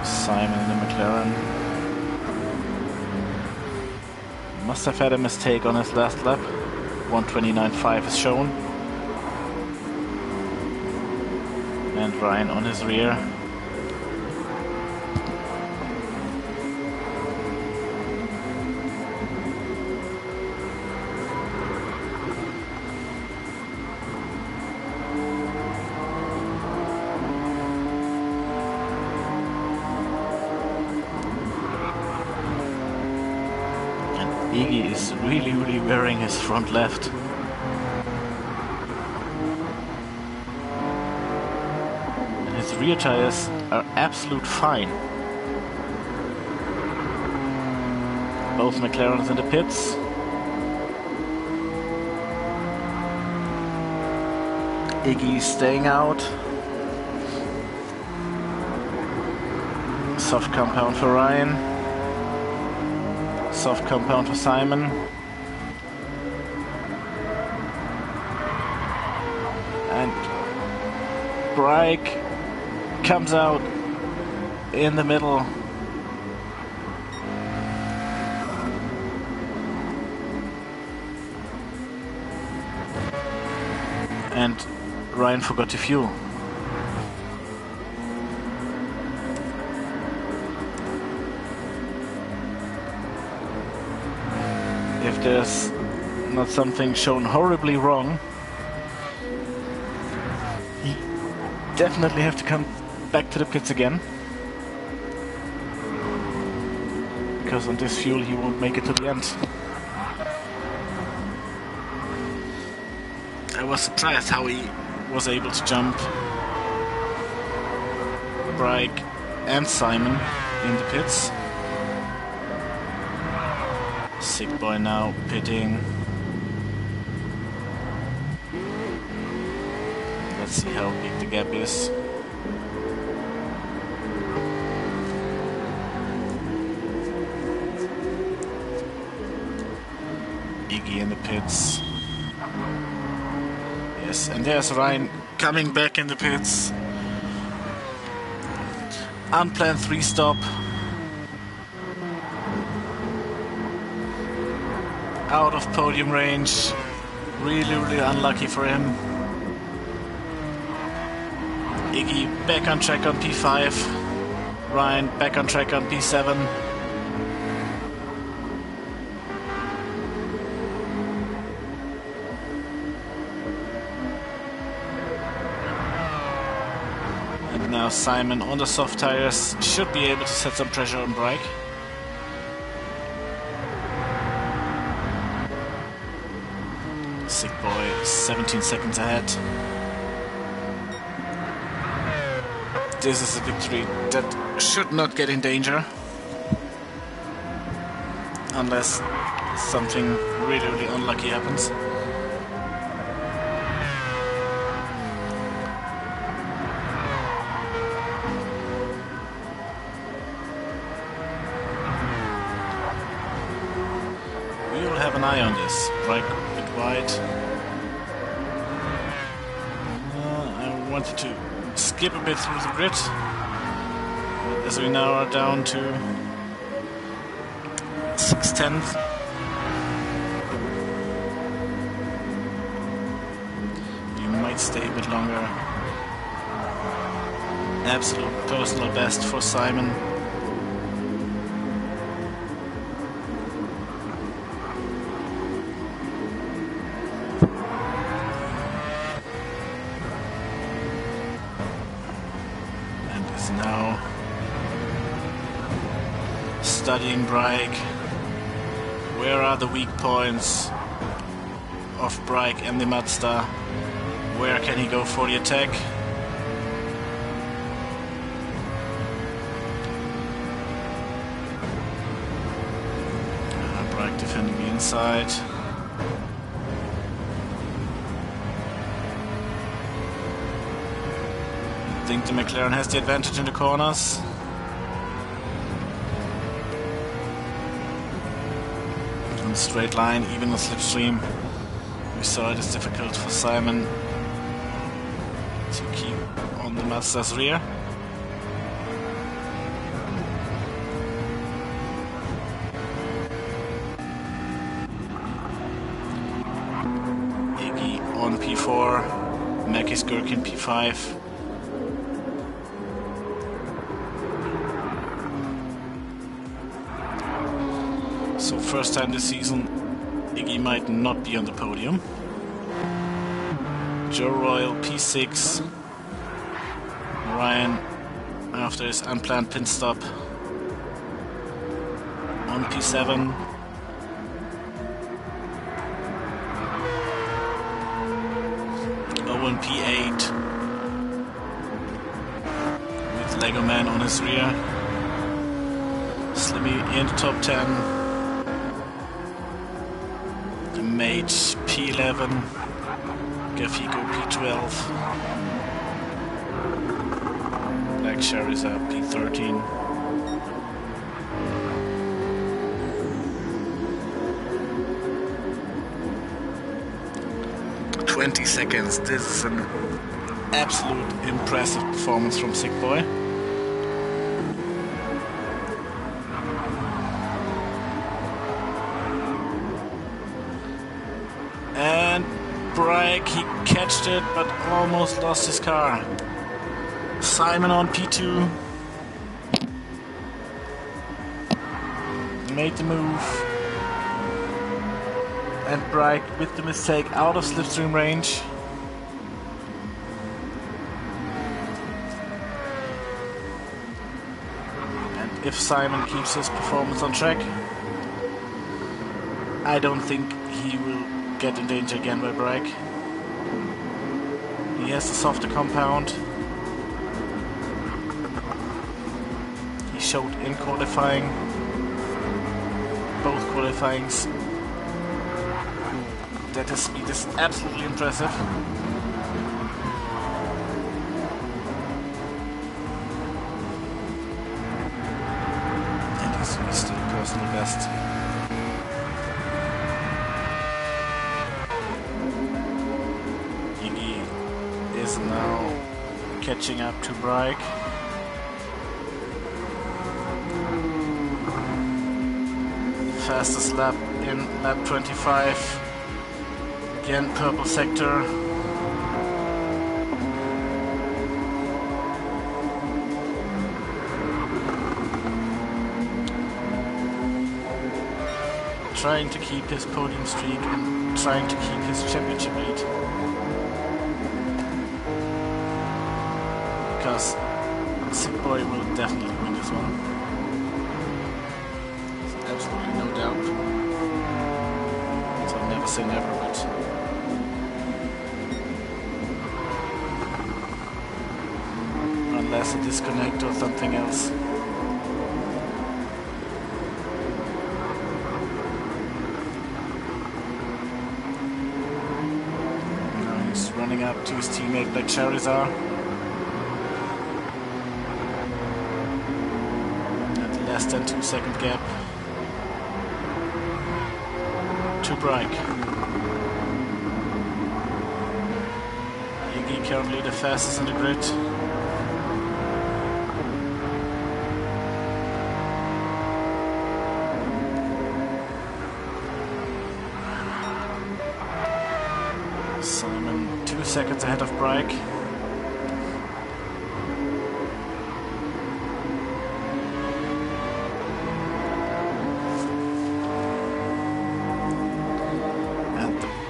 Simon in the McLaren must have had a mistake on his last lap. 1:29.5 is shown. And Ryan on his rear. Iggy is really wearing his front left. And his rear tires are absolute fine. Both McLarens in the pits. Iggy staying out. Soft compound for Ryan. Soft compound for Simon. And Brake comes out in the middle. And Ryan forgot to fuel. If there's not something shown horribly wrong, he definitely have to come back to the pits again. Because on this fuel he won't make it to the end. I was surprised how he was able to jump Brake and Simon in the pits. Sick boy now pitting. Let's see how big the gap is. Iggy in the pits. Yes, and there's Ryan coming back in the pits. Unplanned 3-stop. Out of podium range. Really unlucky for him. Iggy back on track on P5. Ryan back on track on P7. And now Simon on the soft tires should be able to set some pressure on Brake. Sick boy, 17 seconds ahead. This is a victory that should not get in danger. Unless something really unlucky happens. We will have an eye on this. Brake a bit wide. I wanted to skip a bit through the grid, as we now are down to 6/10. You might stay a bit longer. Absolute personal best for Simon. studying Brake. Where are the weak points of Brake and the Mazda? Where can he go for the attack? Brake defending the inside. I think the McLaren has the advantage in the corners. On the straight line, even on slipstream, we saw it is difficult for Simon to keep on the Mazda's rear. Iggy on P4, Mackey's Gherkin P5. So first time this season, Iggy might not be on the podium. Joe Royal P6. Ryan, after his unplanned pit stop, on P7. Owen P8 with Lego Man on his rear. Slimmy in the top 10. Mage P11, Gafigo P12, Black Charizard P13. "20 seconds, this is an absolute impressive performance from Sick Boy. And Brake, he catched it but almost lost his car. Simon on P2 made the move, and Brake with the mistake out of slipstream range. And if Simon keeps his performance on track, I don't think he will get in danger again by Brake. He has the softer compound. He showed in qualifying, both qualifyings, that his speed is absolutely impressive. And he's still personal best. Is now catching up to Brake. Fastest lap in lap 25. Again, purple sector. Trying to keep his podium streak and trying to keep his championship lead. Because Sick Boy will definitely win this one. There's absolutely no doubt. So I'll never say never, but unless a disconnect or something else. Now he's running up to his teammate Black Charizard. Less than 2 second gap to Brake. Iggy currently the fastest in the grid. Simon 2 seconds ahead of Brake.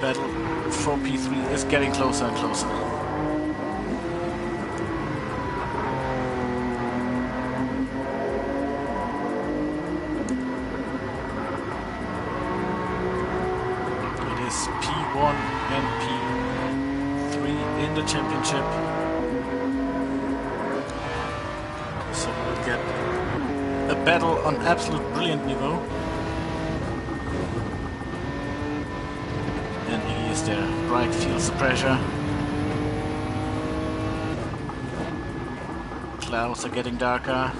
Battle for P3 is getting closer and closer. championship. So we'll get a battle on absolute brilliant niveau. And he is there. Bright feels the pressure. Clouds are getting darker.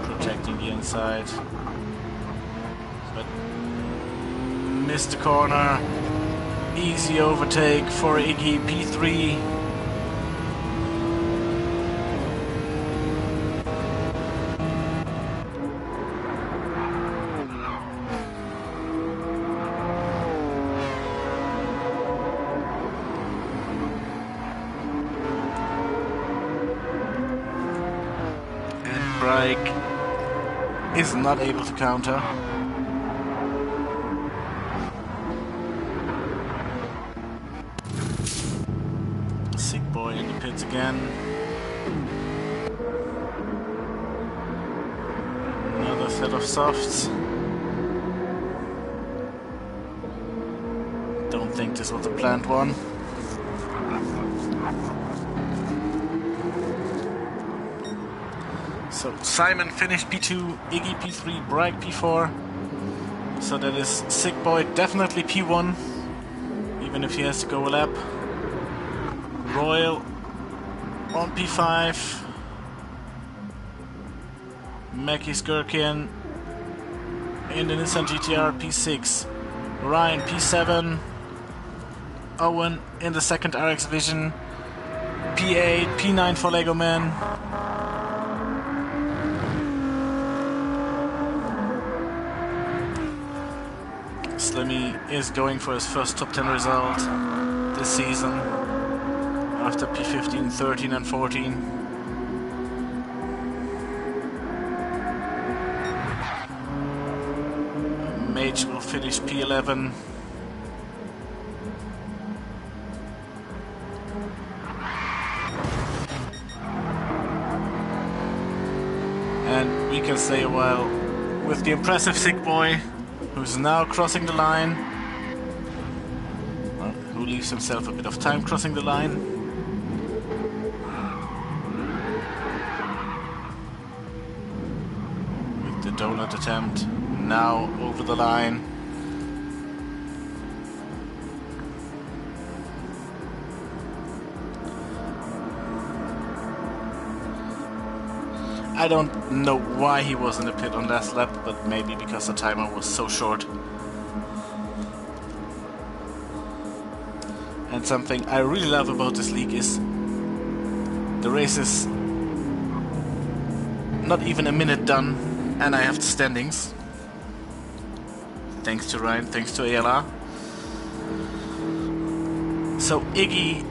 Protecting the inside. But missed the corner. Easy overtake for Iggy, P3. Brake is not able to counter. Sick boy in the pits again. Another set of softs. Don't think this was a planned one. So Simon finished P2, Iggy P3, Bragg P4. So that is Sick Boy definitely P1, even if he has to go a lap. Royal on P5. Mackey's Gherkin in the Nissan GTR P6. Ryan P7. Owen in the second RX Vision. P8, P9 for Lego Man. Slimmy is going for his first top 10 result this season after P15, 13 and 14. Mage will finish P11. And we can say, well, with the impressive Sick Boy, who's now crossing the line, well, who leaves himself a bit of time crossing the line. With the donut attempt, now over the line. I don't know why he was in the pit on last lap, but maybe because the timer was so short. And something I really love about this league is the race is not even a minute done and I have the standings. Thanks to Ryan, thanks to ALR. So Iggy,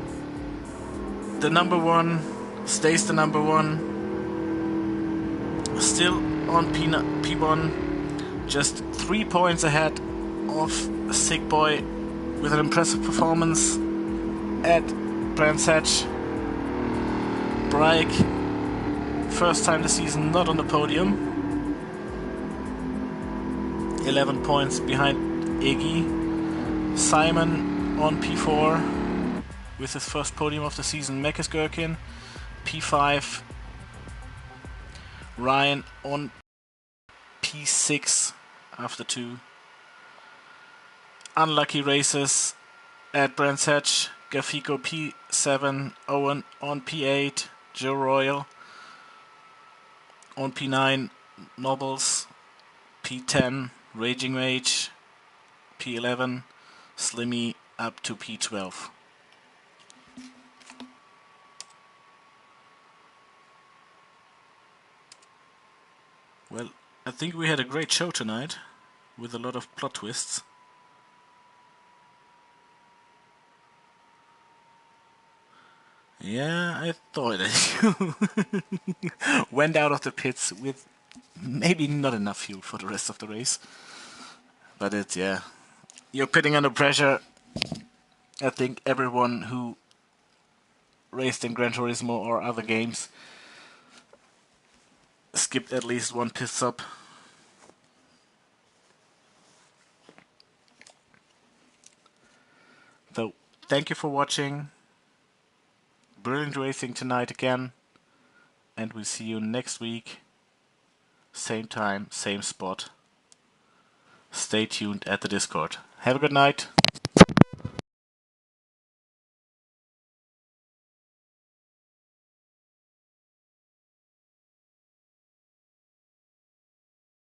the number one, stays the number one. Still on P1, just 3 points ahead of Sick Boy with an impressive performance at Brands Hatch. Brake, first time this season not on the podium. 11 points behind Iggy. Simon on P4 with his first podium of the season. Mekis Gherkin, P5. Ryan on P6 after 2 unlucky races at Brands Hatch. Gafiko P7, Owen on P8, Joe Royal on P9, Nobles P10, Raging Rage P11, Slimmy up to P12. Well, I think we had a great show tonight, with a lot of plot twists. Yeah, I thought that you went out of the pits with maybe not enough fuel for the rest of the race. But it's, yeah, you're pitting under pressure. I think everyone who raced in Gran Turismo or other games skipped at least one pit stop. So, thank you for watching. Brilliant racing tonight again. And we'll see you next week. Same time, same spot. Stay tuned at the Discord. Have a good night.